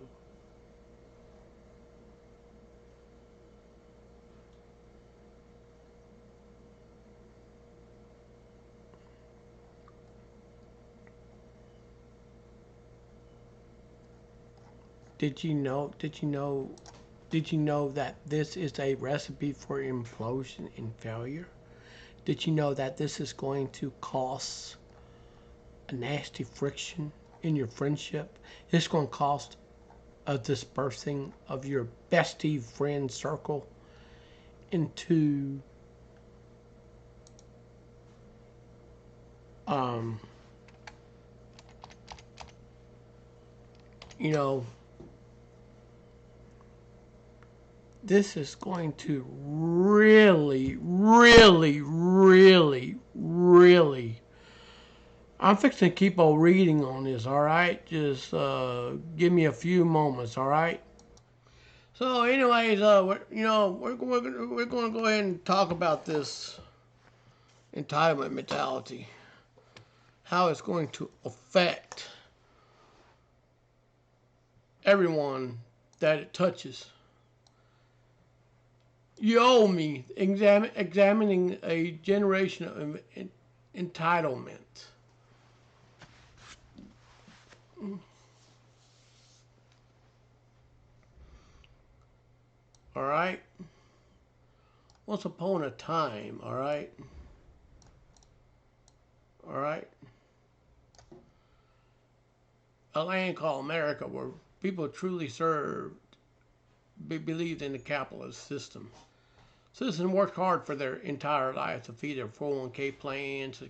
Did you know? Did you know? Did you know that this is a recipe for implosion and failure? Did you know that this is going to cause a nasty friction in your friendship? It's going to cost a dispersing of your bestie friend circle into um, you know, this is going to really, really, really, really. I'm fixing to keep on reading on this, all right? Just give me a few moments, all right? So, anyways, we're going to go ahead and talk about this entitlement mentality, how it's going to affect everyone that it touches. You owe me examining a generation of entitlement. All right? Once upon a time, all right? All right? A land called America where people truly served, believed in the capitalist system. Citizens worked hard for their entire life to feed their 401k plans,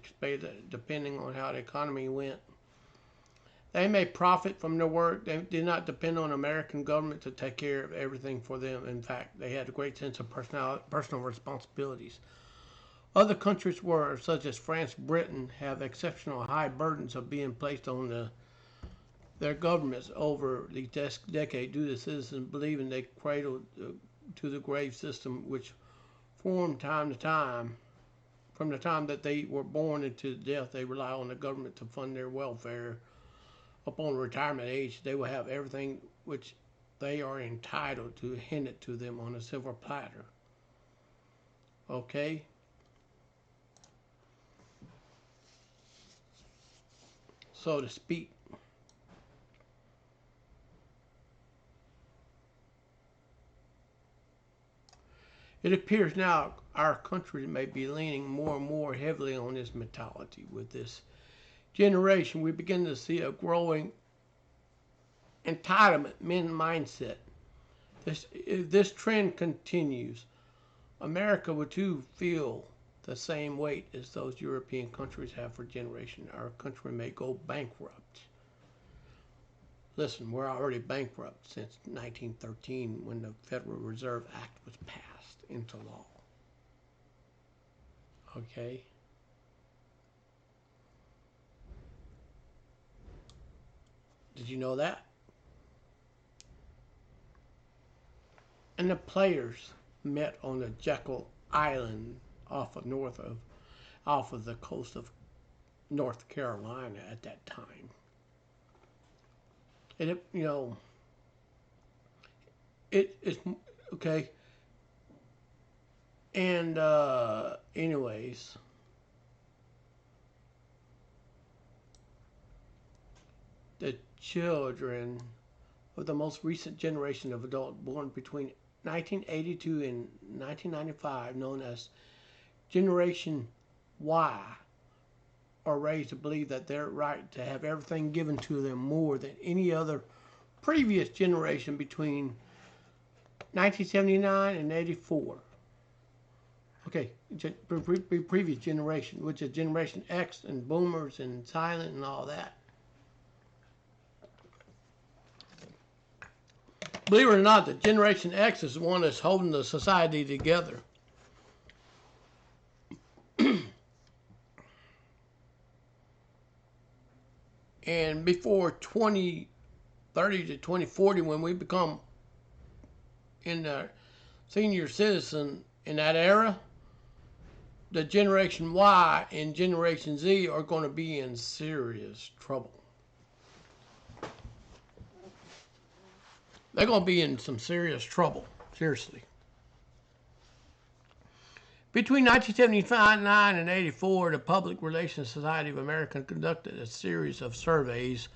depending on how the economy went. They made profit from their work. They did not depend on the American government to take care of everything for them. In fact, they had a great sense of personal responsibilities. Other countries were, such as France, Britain, have exceptional high burdens of being placed on their governments over the decade due to citizens believing they cradled to the grave system, which formed time to time. From the time that they were born into death, they rely on the government to fund their welfare. Upon retirement age, they will have everything which they are entitled to handed to them on a silver platter. Okay? So to speak. It appears now our country may be leaning more and more heavily on this mentality. With this generation, we begin to see a growing entitlement men mindset. If this trend continues, America will too feel the same weight as those European countries have for generations. Our country may go bankrupt. Listen, we're already bankrupt since 1913 when the Federal Reserve Act was passed into law. Okay? Did you know that? And the players met on the Jekyll Island off of the coast of North Carolina at that time. And it's okay. And anyways, the children of the most recent generation of adults born between 1982 and 1995, known as Generation Y, are raised to believe that they're right to have everything given to them more than any other previous generation between 1979 and 84. Okay, previous generation, which is Generation X and Boomers and Silent and all that. Believe it or not, the Generation X is the one that's holding the society together. And before 2030 to 2040, when we become in the senior citizen in that era, the Generation Y and Generation Z are going to be in serious trouble. They're going to be in some serious trouble, seriously. Between 1979 and 84, the Public Relations Society of America conducted a series of surveys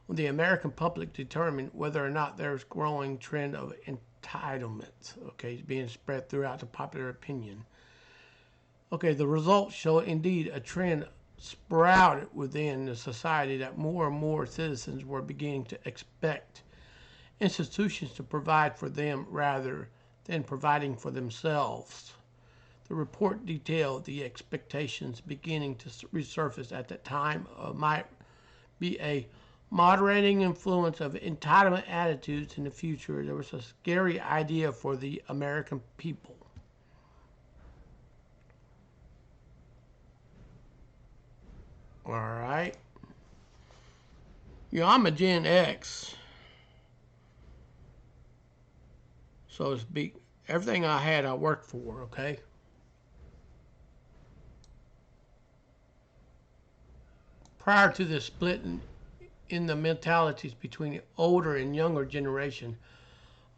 when the American public determined whether or not there's a growing trend of entitlement, okay, being spread throughout the popular opinion. Okay, the results show indeed a trend sprouted within the society that more and more citizens were beginning to expect institutions to provide for them rather than providing for themselves. The report detailed the expectations beginning to resurface at that time might be a moderating influence of entitlement attitudes in the future. There was a scary idea for the American people. All right. I'm a Gen X. So to speak, everything I had, I worked for, okay? Prior to the split in the mentalities between the older and younger generation,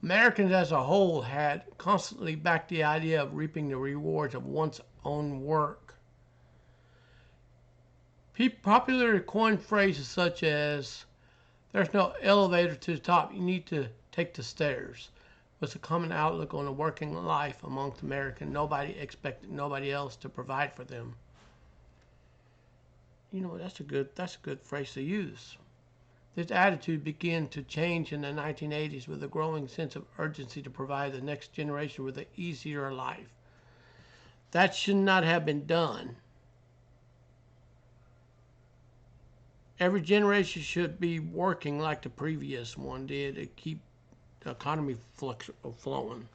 Americans as a whole had constantly backed the idea of reaping the rewards of one's own work. Popularly coined phrases such as, "There's no elevator to the top, you need to take the stairs," was a common outlook on a working life amongst Americans. Nobody expected nobody else to provide for them. That's a good phrase to use. This attitude began to change in the 1980s with a growing sense of urgency to provide the next generation with an easier life. That should not have been done. Every generation should be working like the previous one did to keep the economy flowing.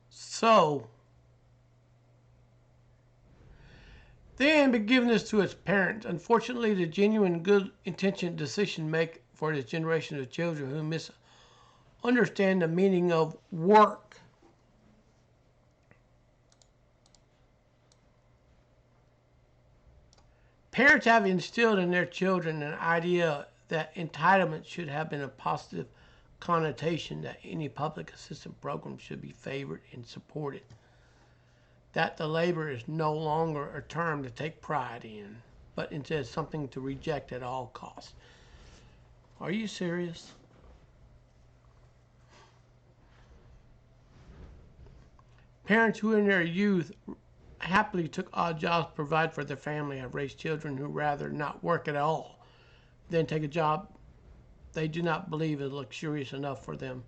So, then be giving this to its parents. Unfortunately, the genuine good intentioned decision make for this generation of children who misunderstand the meaning of work. Parents have instilled in their children an idea that entitlement should have been a positive connotation, that any public assistance program should be favored and supported, that the labor is no longer a term to take pride in, but instead something to reject at all costs. Are you serious? Parents who in their youth happily took odd jobs to provide for their family have raised children who rather not work at all than take a job they do not believe is luxurious enough for them,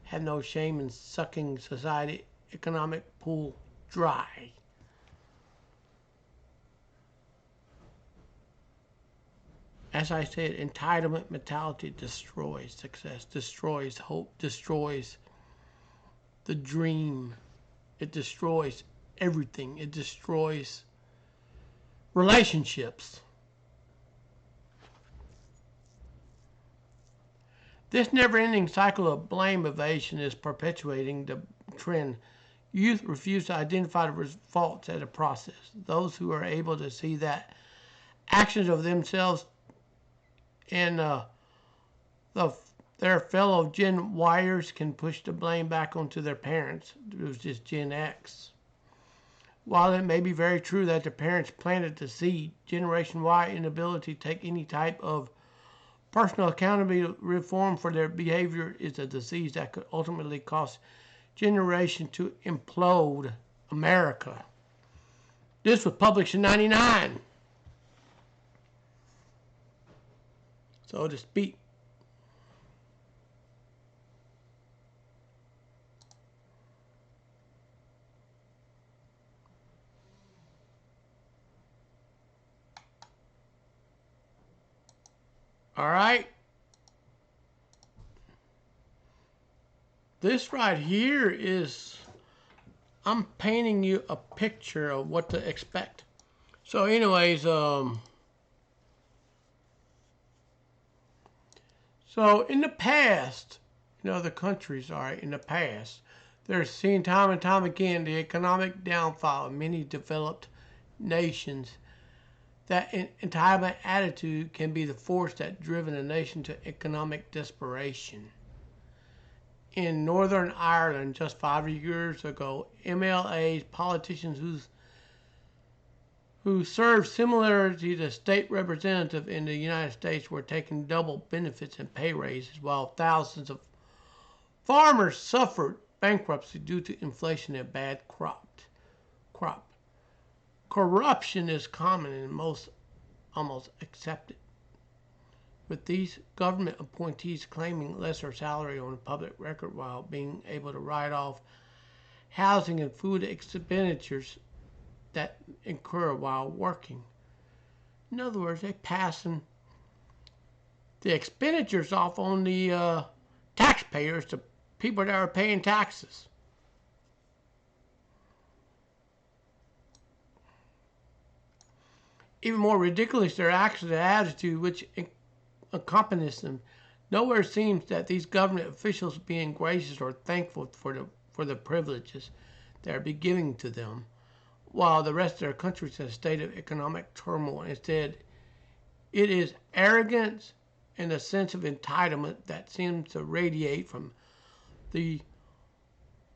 have no shame in sucking society economic pool dry. As I said, entitlement mentality destroys success, destroys hope, destroys the dream. It destroys everything. It destroys relationships. This never ending cycle of blame evasion is perpetuating the trend. Youth refuse to identify the faults of the process. Those who are able to see that actions of themselves and the, their fellow Gen Yers can push the blame back onto their parents, which is Gen X. While it may be very true that the parents planted the seed, Generation Y inability to take any type of personal accountability reform for their behavior is a disease that could ultimately cause generation to implode America. This was published in '99. So to speak. All right. This right here is, I'm painting you a picture of what to expect. So anyways, so in the past, in other countries, all right, in the past, they're seen time and time again the economic downfall of many developed nations. That entitlement attitude can be the force that driven a nation to economic desperation. In Northern Ireland, just 5 years ago, MLAs, politicians who served similarly to state representative in the United States, were taking double benefits and pay raises, while thousands of farmers suffered bankruptcy due to inflation and bad crop. Corruption is common and most almost accepted, with these government appointees claiming lesser salary on the public record while being able to write off housing and food expenditures that incur while working. In other words, they're passing the expenditures off on the taxpayers, the people that are paying taxes. Even more ridiculous, their actions and attitude which accompanies them. Nowhere seems that these government officials being gracious or thankful for the privileges that are being given to them, while the rest of their country is in a state of economic turmoil. Instead, it is arrogance and a sense of entitlement that seems to radiate from the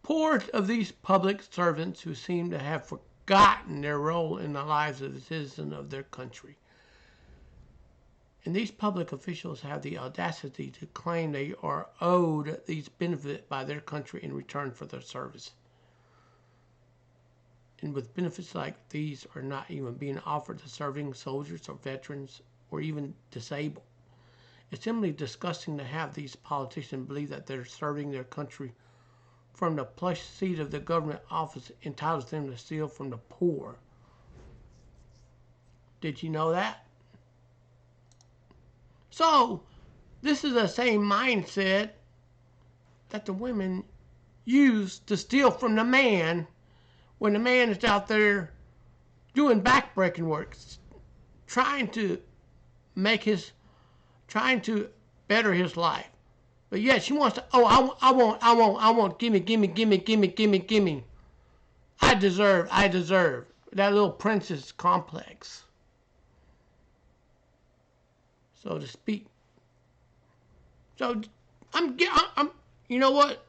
pores of these public servants who seem to have forgotten their role in the lives of the citizens of their country. And these public officials have the audacity to claim they are owed these benefits by their country in return for their service. And with benefits like these are not even being offered to serving soldiers or veterans or even disabled. It's simply disgusting to have these politicians believe that they're serving their country from the plush seat of the government office entitles them to steal from the poor. Did you know that? So, this is the same mindset that the women use to steal from the man when the man is out there doing backbreaking work, trying to better his life. But yet she wants to, oh, I want, gimme. I deserve. That little princess complex, so to speak. So I'm you know what?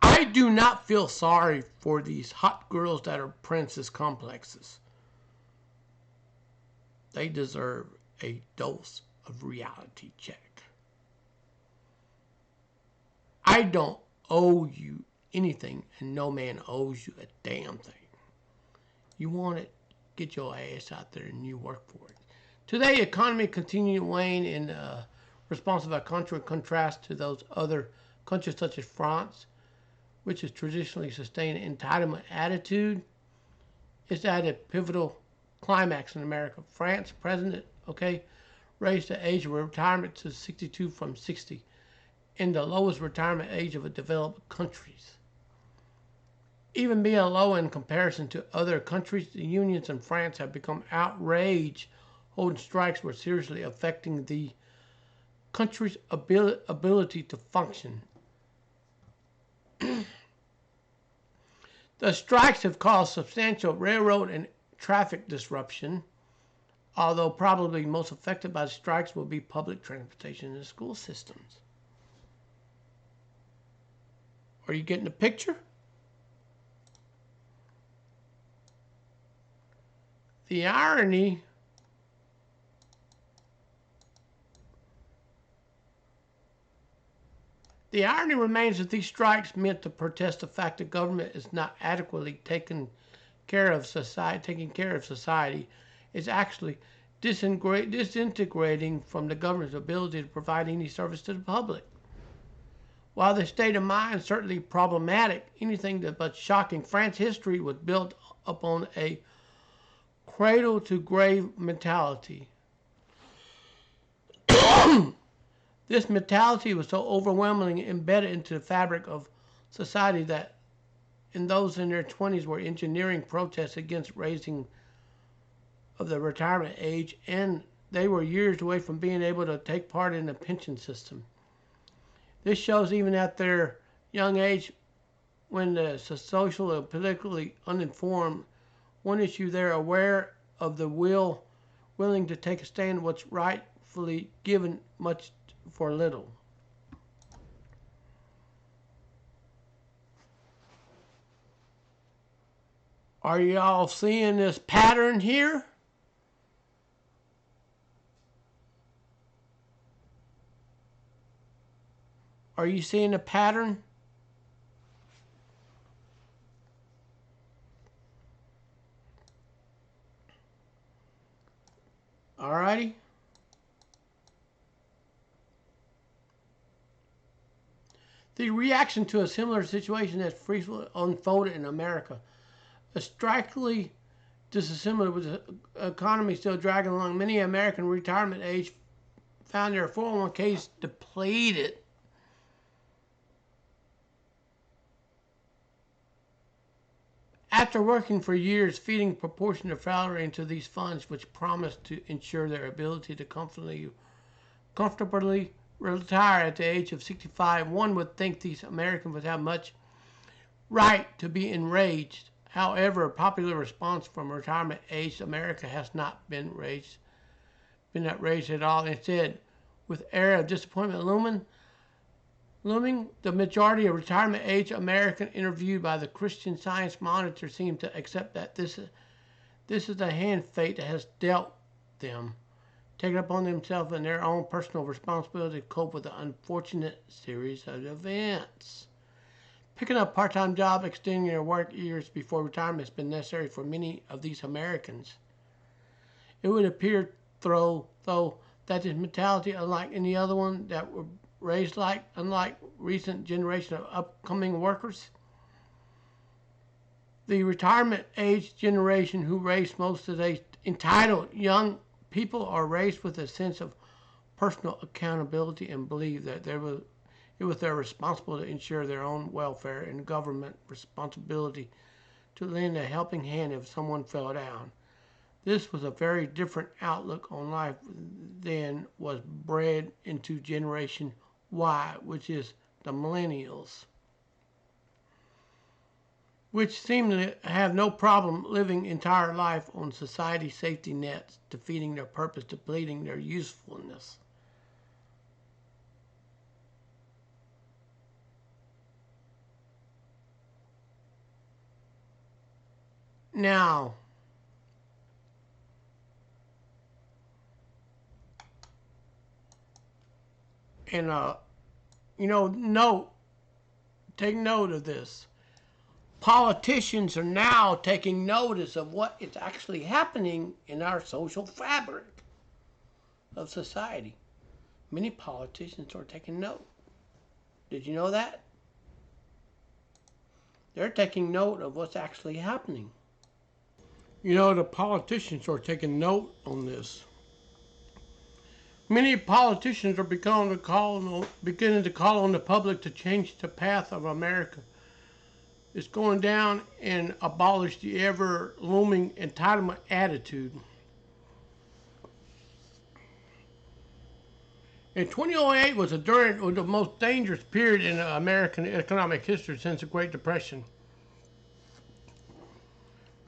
I do not feel sorry for these hot girls that are princess complexes. They deserve a dose of reality check. I don't owe you anything, and no man owes you a damn thing. You want it, get your ass out there and you work for it. Today, economy continues to wane in response of our country in contrast to those other countries such as France, which has traditionally sustained an entitlement attitude. It's at a pivotal climax in America. France President okay, raised the age of retirement to 62 from 60, in the lowest retirement age of developed countries. Even being low in comparison to other countries, the unions in France have become outraged, holding strikes were seriously affecting the country's ability to function. The strikes have caused substantial railroad and traffic disruption, although probably most affected by the strikes will be public transportation and school systems. Are you getting the picture? The irony remains that these strikes meant to protest the fact that government is not adequately taking care of society is actually disintegrating from the government's ability to provide any service to the public. While this state of mind is certainly problematic, anything but shocking, France's history was built upon a cradle to grave mentality. This mentality was so overwhelmingly embedded into the fabric of society that in those in their 20s were engineering protests against raising of the retirement age, and they were years away from being able to take part in the pension system. This shows even at their young age, when the social and politically uninformed, one issue they're aware of the willing to take a stand what's rightfully given much for little. Are y'all seeing this pattern here? Are you seeing a pattern? Alrighty. The reaction to a similar situation has frequently unfolded in America. A strikingly dissimilar with the economy still dragging along, many American retirement age found their 401ks depleted. After working for years, feeding proportionate salary into these funds, which promised to ensure their ability to comfortably retire at the age of 65, one would think these Americans would have much right to be enraged. However, popular response from retirement-aged America has not been outraged at all. Instead, with air of disappointment looming, the majority of retirement-age Americans interviewed by the Christian Science Monitor seem to accept that this is the hand fate that has dealt them, taking upon themselves and their own personal responsibility to cope with the unfortunate series of events. Picking up a part-time job, extending their work years before retirement has been necessary for many of these Americans. It would appear, though, that this mentality, unlike any other one that were raised unlike recent generation of upcoming workers, the retirement age generation who raised most of today's entitled young people are raised with a sense of personal accountability and believe that it was their responsibility to ensure their own welfare and government responsibility to lend a helping hand if someone fell down. This was a very different outlook on life than was bred into Generation Y, which is the millennials, which seem to have no problem living entire life on society's safety nets, defeating their purpose, depleting their usefulness. Now, and take note of this. Politicians are now taking notice of what is actually happening in our social fabric of society. Many politicians are taking note. Did you know that? They're taking note of what's actually happening. The politicians are taking note on this. Many politicians are beginning to call on the public to change the path of America. It's going down and abolish the ever looming entitlement attitude. In 2008 was the most dangerous period in American economic history since the Great Depression.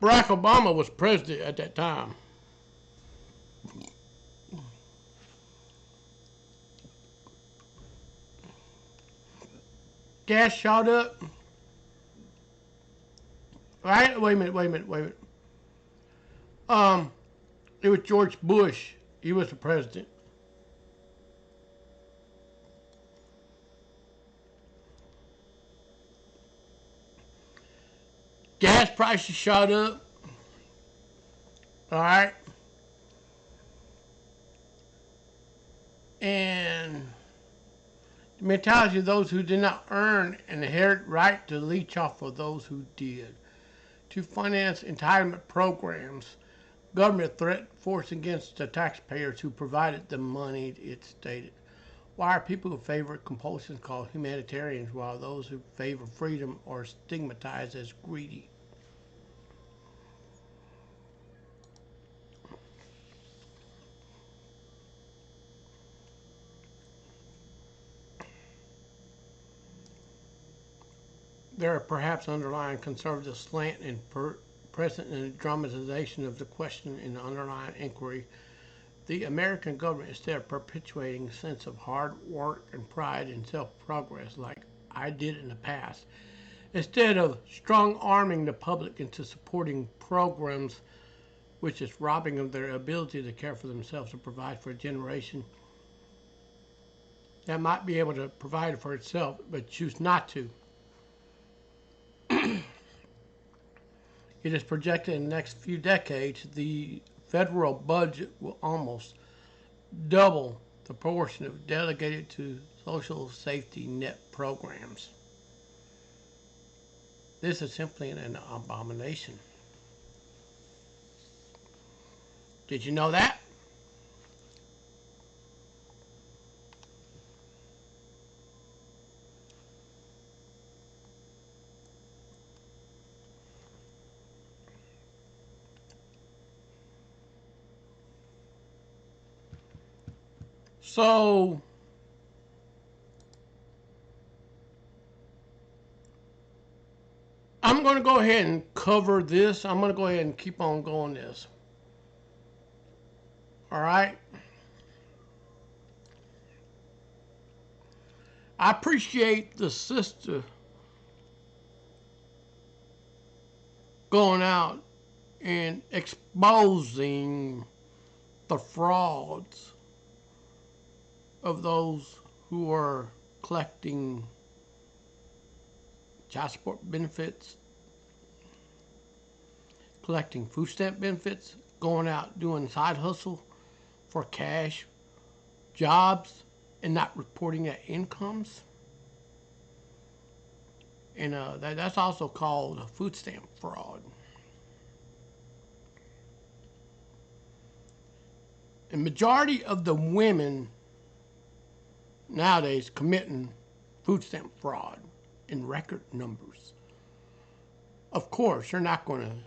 Barack Obama was president at that time. Gas shot up. Right? Wait a minute. It was George Bush. He was the president. Gas prices shot up. All right. And the mentality of those who did not earn an inherent right to leech off of those who did. To finance entitlement programs, government threat force against the taxpayers who provided the money, it stated. Why are people who favor compulsion called humanitarians while those who favor freedom are stigmatized as greedy? There are perhaps underlying conservative slant and present in the dramatization of the question in the underlying inquiry. The American government, instead of perpetuating a sense of hard work and pride in self-progress like I did in the past, instead of strong-arming the public into supporting programs which is robbing them of their ability to care for themselves and provide for a generation that might be able to provide for itself but choose not to. It is projected in the next few decades the federal budget will almost double the portion of delegated to social safety net programs. This is simply an abomination. Did you know that? So, I'm going to go ahead and cover this. I'm going to go ahead and keep on going this. All right? I appreciate the sister going out and exposing the frauds of those who are collecting child support benefits, collecting food stamp benefits, going out doing side hustle for cash jobs and not reporting their incomes. And that's also called food stamp fraud. And majority of the women nowadays committing food stamp fraud in record numbers. Of course, they're not going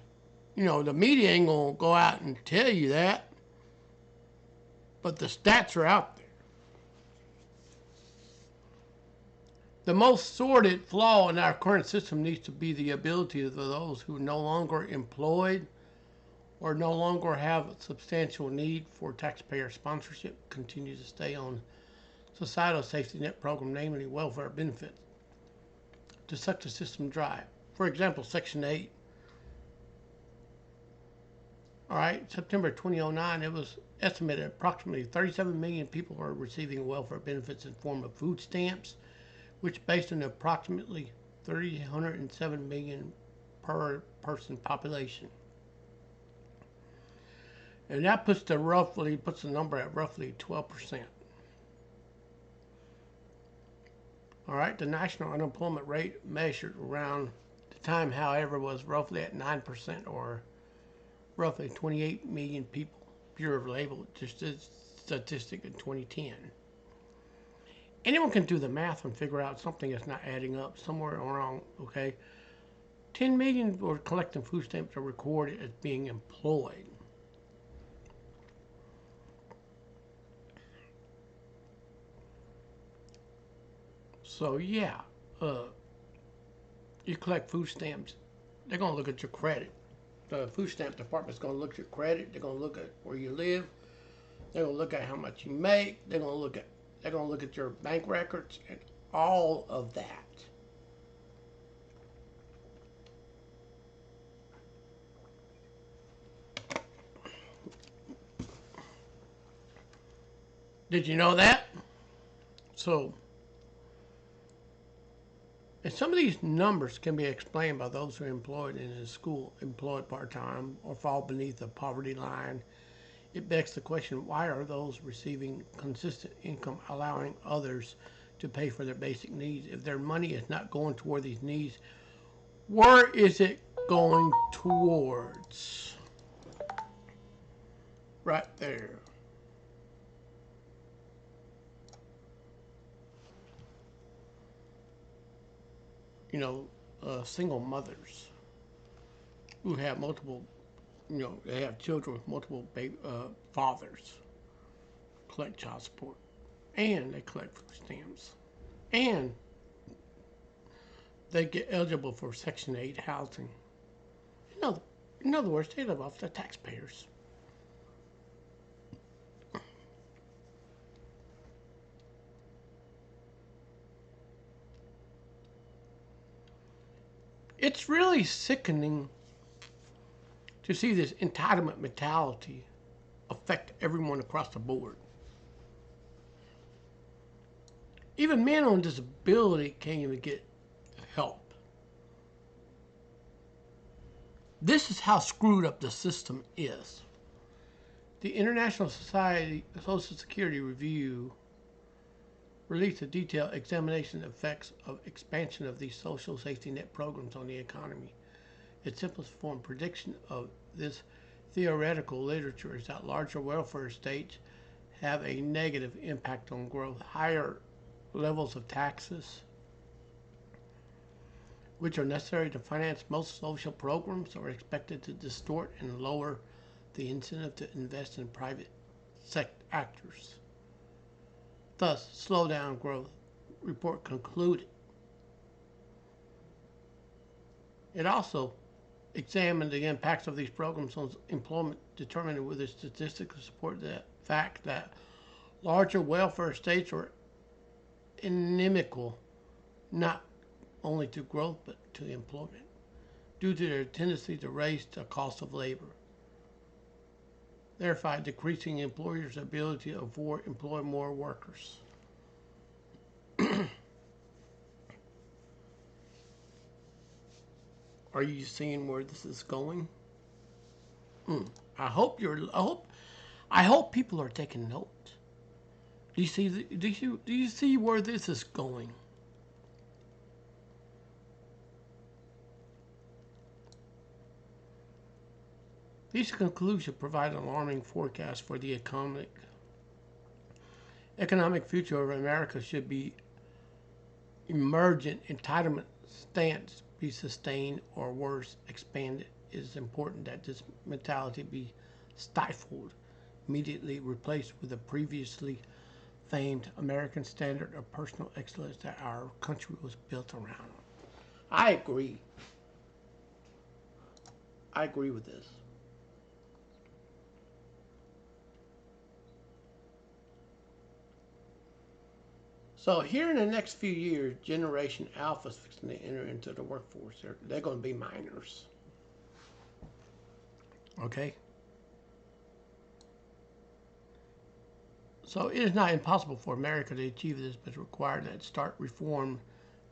to, the media ain't going to go out and tell you that, but the stats are out there. The most sordid flaw in our current system needs to be the ability of those who are no longer employed or no longer have a substantial need for taxpayer sponsorship continue to stay on societal safety net program, namely welfare benefits, to suck the system dry. For example, Section 8. All right, September 2009, it was estimated approximately 37 million people are receiving welfare benefits in form of food stamps, which based on approximately 307 million per person population. And that puts the number at roughly 12%. All right, the national unemployment rate measured around the time, however, was roughly at 9%, or roughly 28 million people. Bureau of Labor statistic in 2010. Anyone can do the math and figure out something that's not adding up somewhere wrong, okay? 10 million were collecting food stamps are recorded as being employed. So, yeah, you collect food stamps, they're going to look at your credit. The food stamp department's going to look at your credit, they're going to look at where you live, they're going to look at how much you make, they're going to look at your bank records and all of that. Did you know that? So, and some of these numbers can be explained by those who are employed in a school, employed part-time, or fall beneath the poverty line. It begs the question, why are those receiving consistent income allowing others to pay for their basic needs? If their money is not going toward these needs, where is it going towards? Right there. You know, single mothers who have multiple, they have children with multiple fathers collect child support, and they collect food stamps, and they get eligible for Section 8 housing. In other words, they live off the taxpayers. It's really sickening to see this entitlement mentality affect everyone across the board. Even men on disability can't even get help. This is how screwed up the system is. The International Society Social Security Review released a detailed examination of the effects of expansion of these social safety net programs on the economy. Its simplest form prediction of this theoretical literature is that larger welfare states have a negative impact on growth. Higher levels of taxes, which are necessary to finance most social programs, are expected to distort and lower the incentive to invest in private actors. Thus, slow down growth, report concluded. It also examined the impacts of these programs on employment, determining whether statistics support the fact that larger welfare states are inimical not only to growth but to employment due to their tendency to raise the cost of labor, thereby decreasing employers' ability to employ more workers. Are you seeing where this is going? I hope people are taking note. Do you see where this is going? These conclusions provide an alarming forecast for the economic future of America. Should be emergent entitlement stance be sustained or worse expanded. It is important that this mentality be stifled, immediately replaced with the previously famed American standard of personal excellence that our country was built around. I agree. I agree with this. So here in the next few years, Generation Alpha is fixing to enter into the workforce. They're going to be minors. Okay? So it is not impossible for America to achieve this, but it's required that it start reform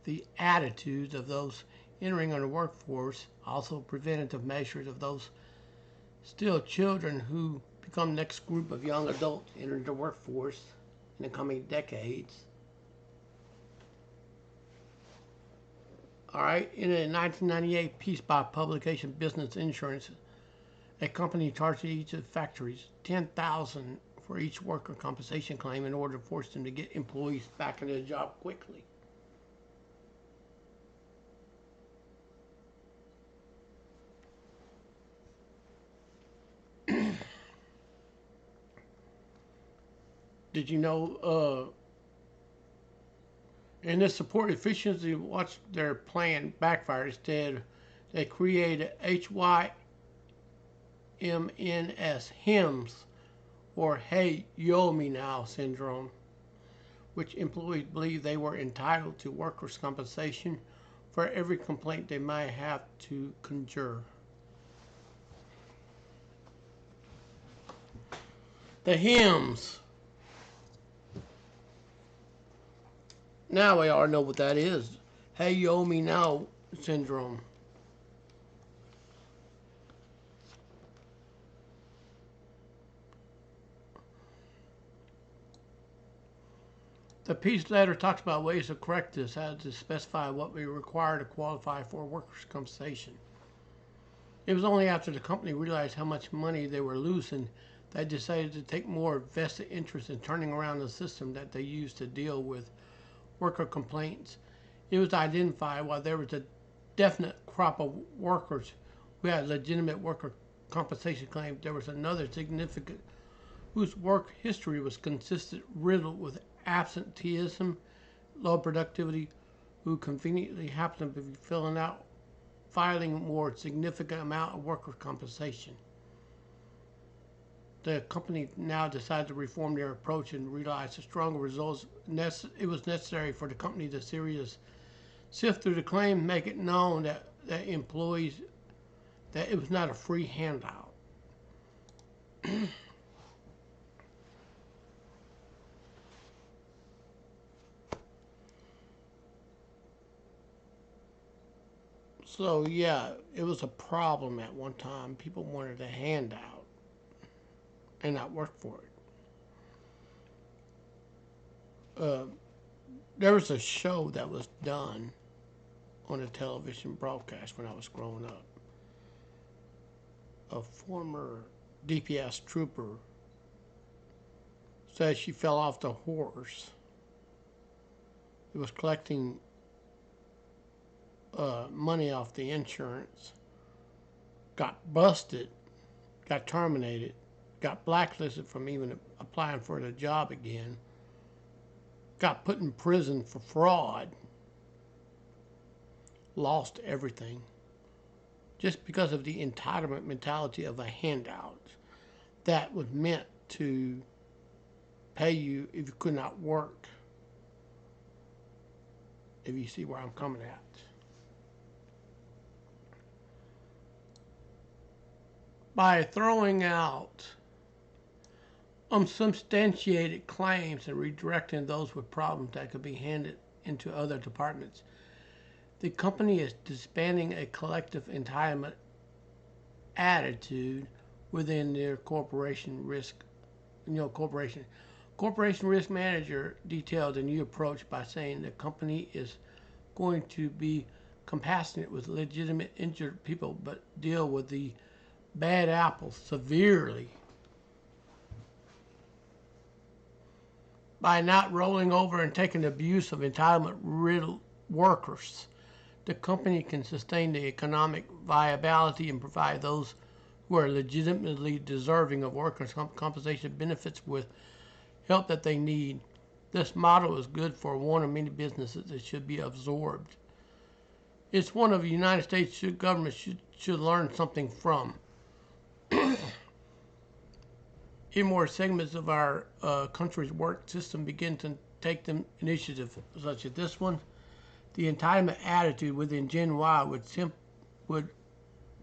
the attitudes of those entering on the workforce, also preventative measures of those still children who become the next group of young adults entering the workforce in the coming decades. All right, in a 1998 piece by publication Business Insurance, a company charged each of the factories $10,000 for each worker compensation claim in order to force them to get employees back into the job quickly. Did you know, in this support efficiency, watch their plan backfire. Instead, they created HYMNS, or Hey Yo Me Now syndrome, which employees believe they were entitled to workers' compensation for every complaint they might have to conjure. The hymns. Now we all know what that is. Hey Yo Me Now syndrome. The peace letter talks about ways to correct this, how to specify what we require to qualify for workers' compensation. It was only after the company realized how much money they were losing that they decided to take more vested interest in turning around the system that they used to deal with worker complaints. It was identified while there was a definite crop of workers who had legitimate worker compensation claims, there was another significant whose work history was consistent riddled with absenteeism, low productivity, who conveniently happened to be filing more significant amount of worker compensation. The company now decided to reform their approach and realized the stronger results. It was necessary for the company to seriously sift through the claim, make it known that employees that it was not a free handout. So yeah, it was a problem at one time. People wanted a handout and not work for it. There was a show that was done on a television broadcast when I was growing up. A former DPS trooper said she fell off the horse. It was collecting money off the insurance, got busted, got terminated, got blacklisted from even applying for the job again, got put in prison for fraud, lost everything, just because of the entitlement mentality of a handout that was meant to pay you if you could not work. If you see where I'm coming at. By throwing out unsubstantiated claims and redirecting those with problems that could be handed into other departments, the company is disbanding a collective entitlement attitude within their corporation risk. Corporation risk manager detailed a new approach by saying the company is going to be compassionate with legitimate injured people, but deal with the bad apples severely by not rolling over and taking abuse of entitlement riddled workers. The company can sustain the economic viability and provide those who are legitimately deserving of workers' compensation benefits with help that they need. This model is good for one of many businesses that should be absorbed. It's one of the United States government should learn something from. In more segments of our country's work system begin to take the initiative, such as this one, the entitlement attitude within Gen Y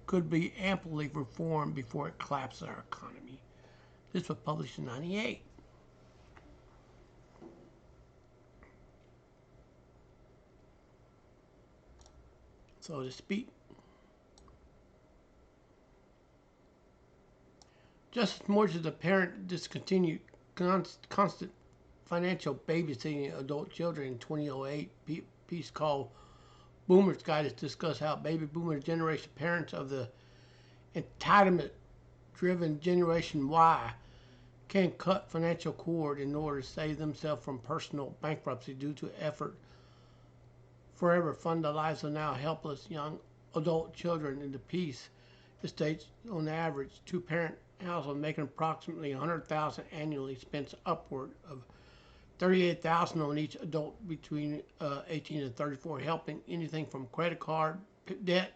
could be amply reformed before it collapses our economy. This was published in '98. So to speak. Just as much as the parent discontinued constant financial babysitting adult children in 2008, piece called Boomer's Guide has discussed how baby boomer generation parents of the entitlement driven Generation Y can cut financial cord in order to save themselves from personal bankruptcy due to effort forever fund the lives of now helpless young adult children into peace. The states, on average, two-parent household making approximately 100,000 annually spends upward of 38,000 on each adult between 18 and 34, helping anything from credit card debt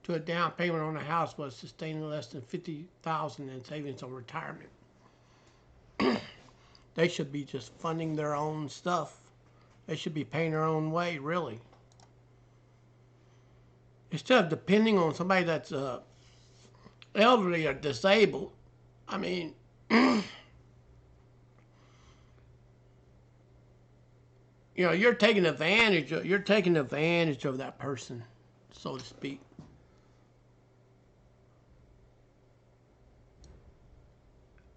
to a down payment on a house was sustaining less than 50,000 in savings on retirement. They should be just funding their own stuff. They should be paying their own way, really. Instead of depending on somebody that's elderly or disabled. I mean, you're taking advantage of that person, so to speak.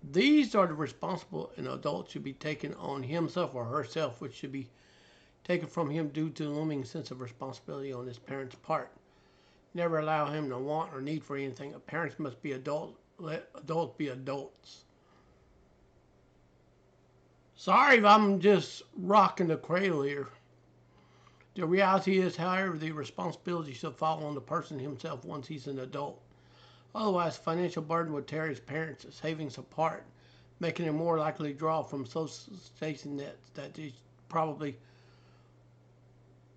These are the responsible and adult should be taken on himself or herself, which should be taken from him due to the looming sense of responsibility on his parent's part. Never allow him to want or need for anything. Parents must be adults. Let adults be adults. Sorry if I'm just rocking the cradle here. The reality is, however, the responsibility should fall on the person himself once he's an adult. Otherwise, financial burden would tear his parents' savings apart, making him more likely to draw from social safety nets that they probably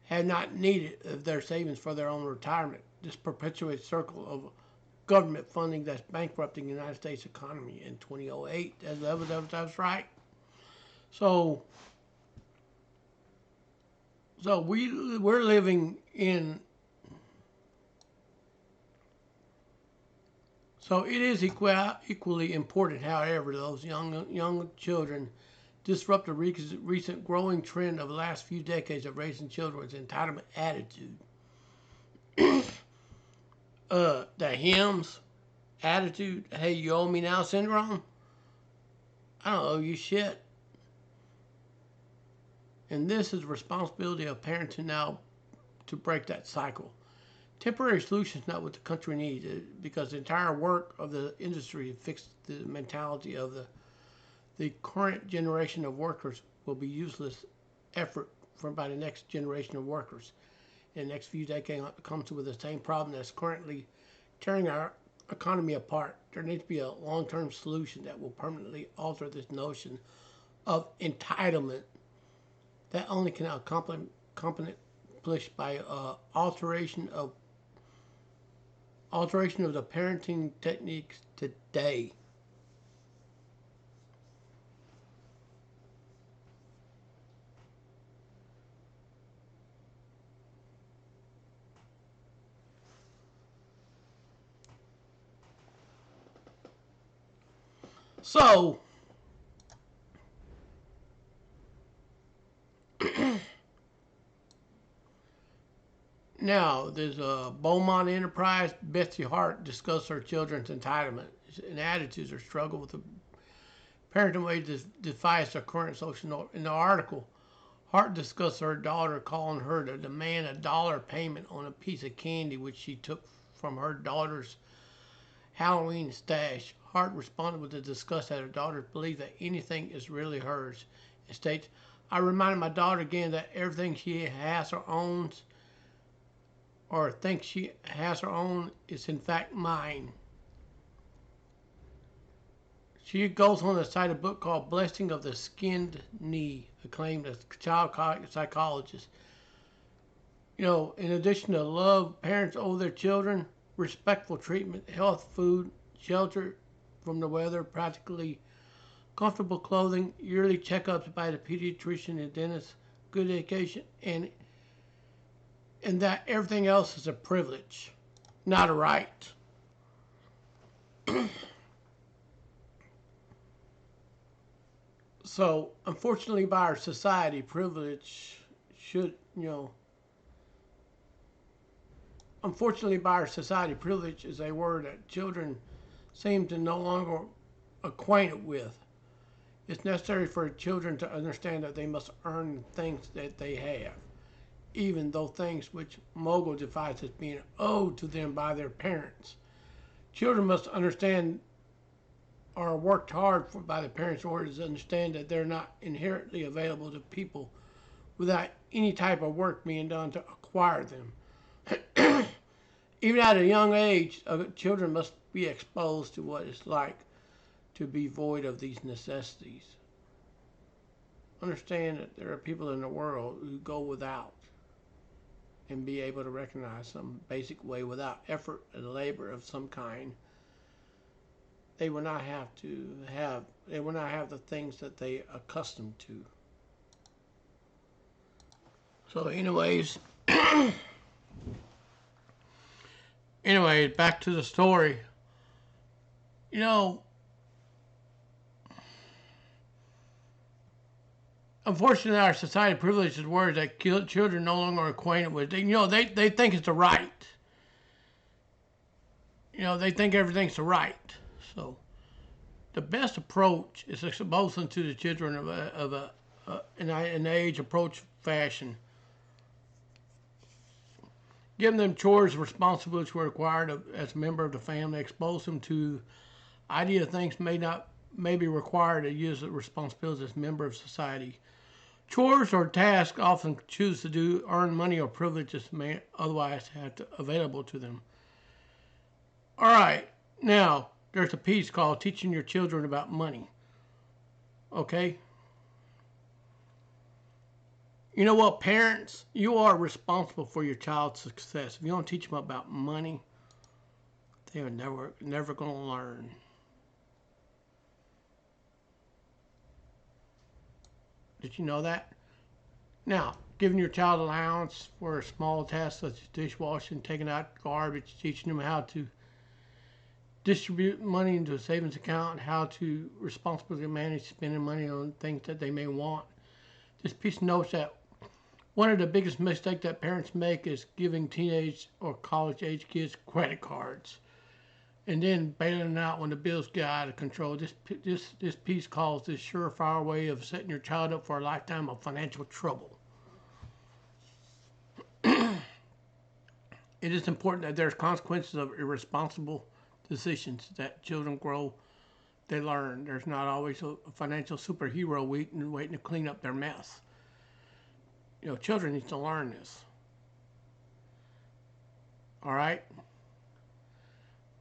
had not needed of their savings for their own retirement. This perpetuates circle of government funding that's bankrupting the United States economy in 2008. That's right. So we're living in. So it is equally important, however, those young children disrupt the recent growing trend of the last few decades of raising children with entitlement attitude. The hymns attitude, hey, you owe me now syndrome. I don't owe you shit. And this is the responsibility of parents now to break that cycle. Temporary solutions not what the country needs, because the entire work of the industry to fix the mentality of the current generation of workers will be useless effort by the next generation of workers. In the next few decades comes with the same problem that's currently tearing our economy apart. There needs to be a long-term solution that will permanently alter this notion of entitlement that only can accomplished by alteration of the parenting techniques today. So, now there's a Beaumont Enterprise. Betsy Hart discussed her children's entitlement and attitudes or struggle with the parenting way that defies the current social norm. In the article, Hart discussed her daughter calling her to demand $1 payment on a piece of candy which she took from her daughter's Halloween stash. Hart responded with the disgust that her daughter believes that anything is really hers and states, I reminded my daughter again that everything she has or owns or thinks she has or owns is in fact mine. She goes on to cite a book called Blessing of the Skinned Knee, acclaimed as child psychologist. In addition to love parents owe their children, respectful treatment, health, food, shelter from the weather, practically comfortable clothing, yearly checkups by the pediatrician and dentist, good education, and that everything else is a privilege, not a right. So, unfortunately, by our society, privilege should, unfortunately, by our society, privilege is a word that children seem to no longer acquainted with. It's necessary for children to understand that they must earn things that they have, even though things which Mogul defines as being owed to them by their parents. Children must understand are worked hard for by the parents in order to understand that they're not inherently available to people without any type of work being done to acquire them. Even at a young age, children must be exposed to what it's like to be void of these necessities. Understand that there are people in the world who go without and be able to recognize some basic way without effort and labor of some kind. They will not have the things that they are accustomed to. So anyways, back to the story. You know, unfortunately, our society privileges words that children no longer are acquainted with. They think it's the right. They think everything's the right. So the best approach is to expose them to the children in an age approach fashion. Give them chores and responsibilities required as a member of the family. Expose them to idea things may be required to use the responsibilities as a member of society. Chores or tasks often choose to do earn money or privileges may otherwise have available to them. All right, now there's a piece called Teaching Your Children About Money. Okay? You know what, parents? You are responsible for your child's success. If you don't teach them about money, they are never going to learn. Did you know that? Now, giving your child allowance for a small task such as dishwashing, taking out garbage, teaching them how to distribute money into a savings account, how to responsibly manage spending money on things that they may want. This piece notes that one of the biggest mistakes that parents make is giving teenage or college age kids credit cards and then bailing out when the bills get out of control. This piece calls this surefire way of setting your child up for a lifetime of financial trouble. It is important that there's consequences of irresponsible decisions that children grow, they learn. There's not always a financial superhero waiting to clean up their mess. Children need to learn this. All right?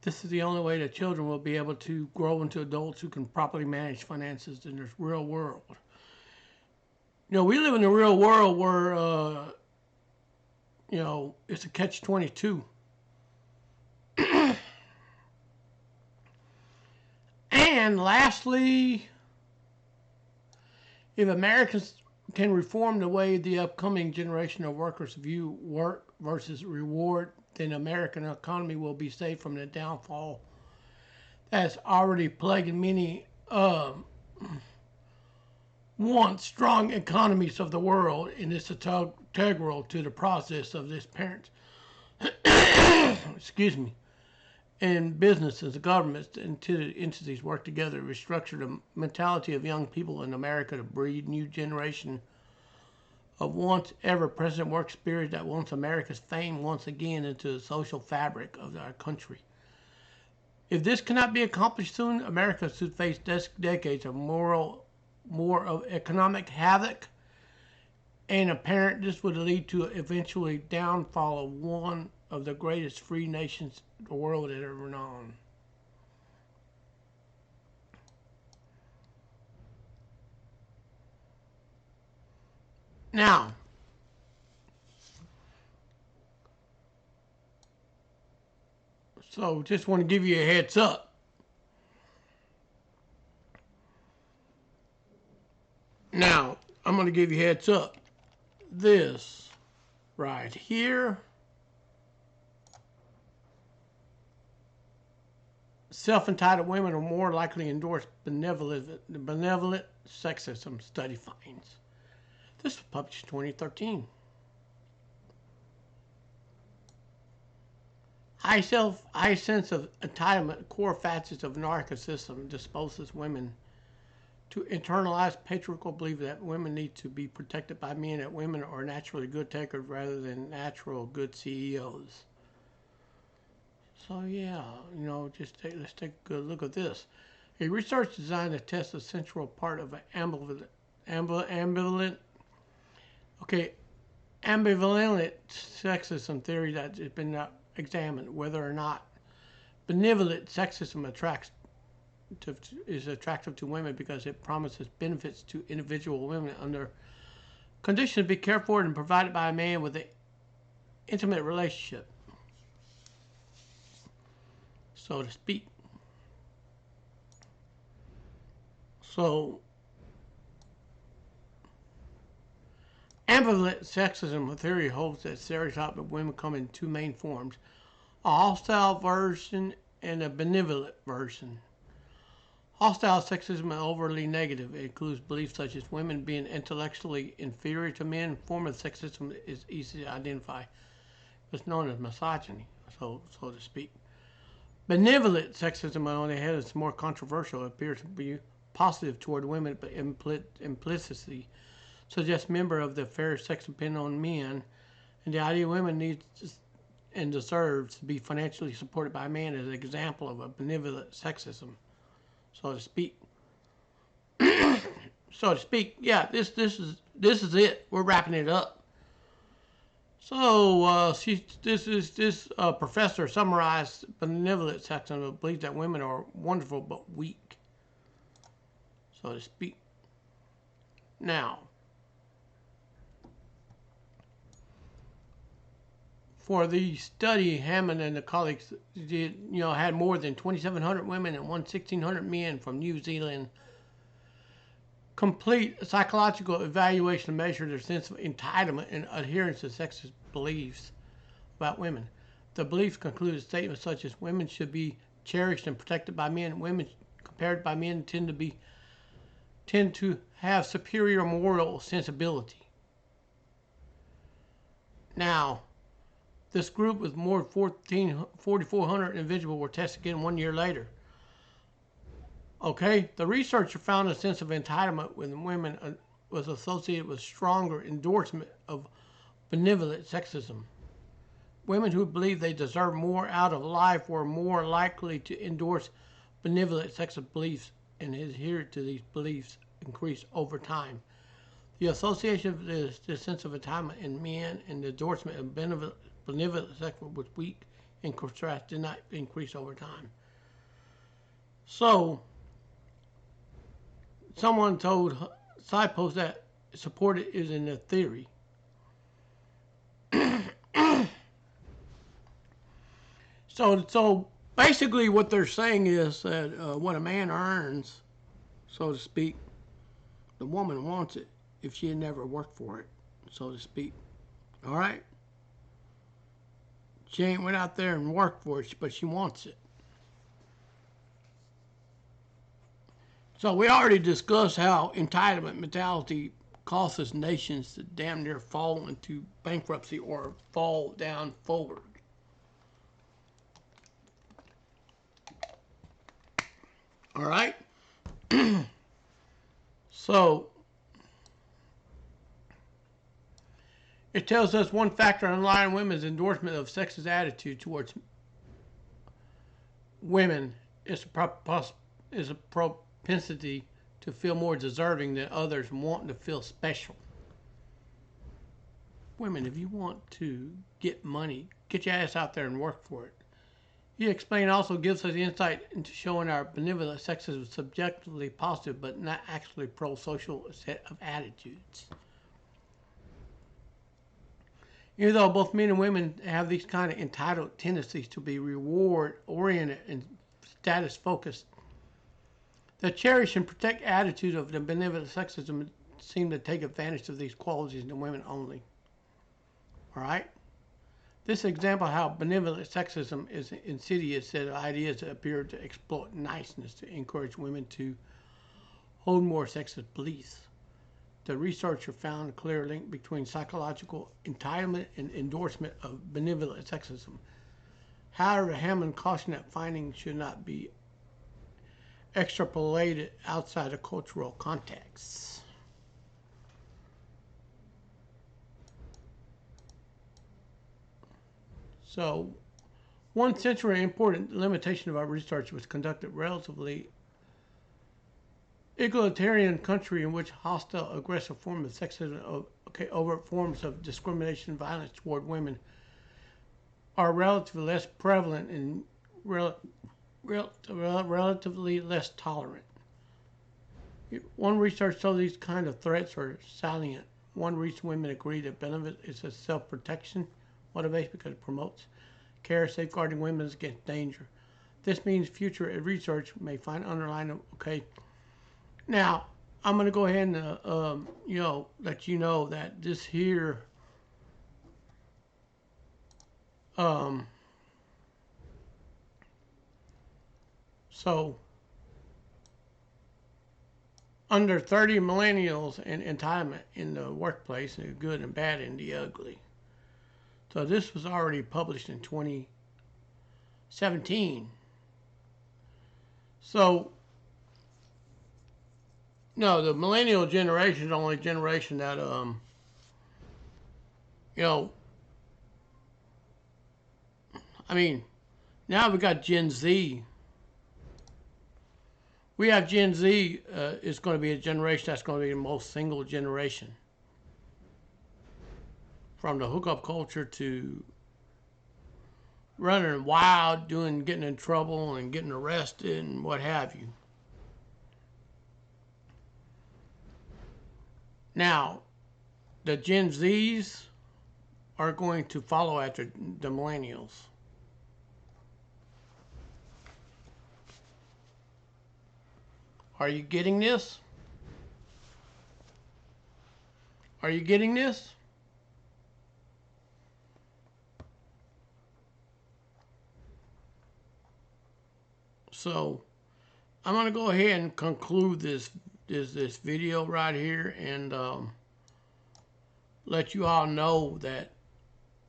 This is the only way that children will be able to grow into adults who can properly manage finances in this real world. We live in a real world where, it's a catch-22. And lastly, if Americans can reform the way the upcoming generation of workers view work versus reward, then the American economy will be saved from the downfall that's already plaguing many once strong economies of the world, and it's integral to the process of this parent excuse me, and businesses, governments, and entities work together to restructure the mentality of young people in America to breed new generation of once ever present work spirit that wants America's fame once again into the social fabric of our country. If this cannot be accomplished soon, America should face decades of more of economic havoc, and apparent this would lead to eventually downfall of one of the greatest free nations the world had ever known. Now, so just want to give you a heads up. Now, I'm going to give you a heads up. This right here, self-entitled women are more likely to endorse benevolent sexism, study finds. This was published in 2013. High sense of entitlement, core facets of narcissism disposes women to internalize patriarchal belief that women need to be protected by men, that women are naturally good takers rather than natural good CEOs. So yeah, let's take a good look at this. A research designed to test the central part of an ambivalent okay, ambivalent sexism theory that has been examined whether or not benevolent sexism is attractive to women because it promises benefits to individual women under conditions to be cared for and provided by a man with an intimate relationship, so to speak. So, ambivalent sexism theory holds that stereotypes of women come in two main forms: a hostile version and a benevolent version. Hostile sexism is overly negative. It includes beliefs such as women being intellectually inferior to men. Form of sexism is easy to identify. It's known as misogyny, so to speak. Benevolent sexism, on the other hand, is more controversial. It appears to be positive toward women, but implicitly suggests members of the fair sex depend on men, and the idea women need and deserves to be financially supported by a man is an example of a benevolent sexism, so to speak. So to speak, yeah, this is it. We're wrapping it up. So this professor summarized benevolent sexism and believes that women are wonderful but weak, so to speak. Now, for the study, Hammond and the colleagues did, had more than 2,700 women and 1,600 men from New Zealand complete psychological evaluation to measure their sense of entitlement and adherence to sexist beliefs about women. The beliefs concluded statements such as women should be cherished and protected by men. Women compared by men tend to have superior moral sensibility. Now, this group with more than 4,400 individuals were tested again 1 year later. Okay, the researcher found a sense of entitlement when women was associated with stronger endorsement of benevolent sexism. Women who believed they deserved more out of life were more likely to endorse benevolent sexist beliefs and adhere to these beliefs increased over time. The association of this sense of entitlement in men and the endorsement of benevolent sexism was weak in contrast did not increase over time. So, someone told SciPost that supported is in the theory. So basically, what they're saying is that what a man earns, so to speak, the woman wants it if she had never worked for it, so to speak. All right? She ain't went out there and worked for it, but she wants it. So we already discussed how entitlement mentality causes nations to damn near fall into bankruptcy or fall down forward. All right? So it tells us one factor underlying women's endorsement of sexist attitude towards women is a propensity to feel more deserving than others, wanting to feel special. Women, if you want to get money, get your ass out there and work for it. He explained also gives us insight into showing our benevolent sexism is subjectively positive but not actually pro-social set of attitudes. Even though both men and women have these kind of entitled tendencies to be reward-oriented and status-focused, the cherish and protect attitude of the benevolent sexism seem to take advantage of these qualities in women only. All right? This example of how benevolent sexism is an insidious set of ideas that appear to exploit niceness to encourage women to hold more sexist beliefs. The researcher found a clear link between psychological entitlement and endorsement of benevolent sexism. However, Hammond cautioned that findings should not be extrapolated outside of cultural contexts. So, one central and important limitation of our research was conducted relatively egalitarian country in which hostile, aggressive forms of sexism, overt forms of discrimination, violence toward women are relatively less prevalent and relatively less tolerant. One research shows these kind of threats are salient. One reason women agree that benefit is a self-protection motivation because it promotes care, safeguarding women against danger. This means future research may find underlying. Okay, now I'm going to go ahead and let you know that this here so under 30 millennials and entitlement in the workplace, the good and bad and the ugly. So this was already published in 2017. So no, the millennial generation is the only generation that I mean, now we got Gen Z. We have Gen Z is going to be a generation that's going to be the most single generation. From the hookup culture to running wild, getting in trouble and getting arrested and what have you. Now, the Gen Zs are going to follow after the millennials. Are you getting this? Are you getting this? So, I'm going to go ahead and conclude this video right here and let you all know that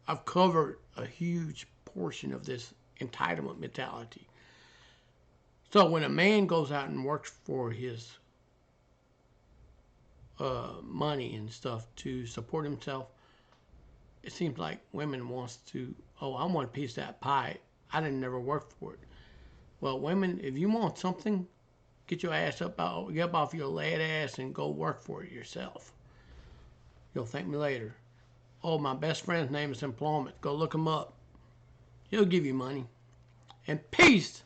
I've covered a huge portion of this entitlement mentality. So when a man goes out and works for his money and stuff to support himself, it seems like women wants to, oh, I want a piece of that pie. I didn't never work for it. Well, women, if you want something, get your ass up off your lad ass and go work for it yourself. You'll thank me later. Oh, my best friend's name is Employment. Go look him up. He'll give you money. And peace.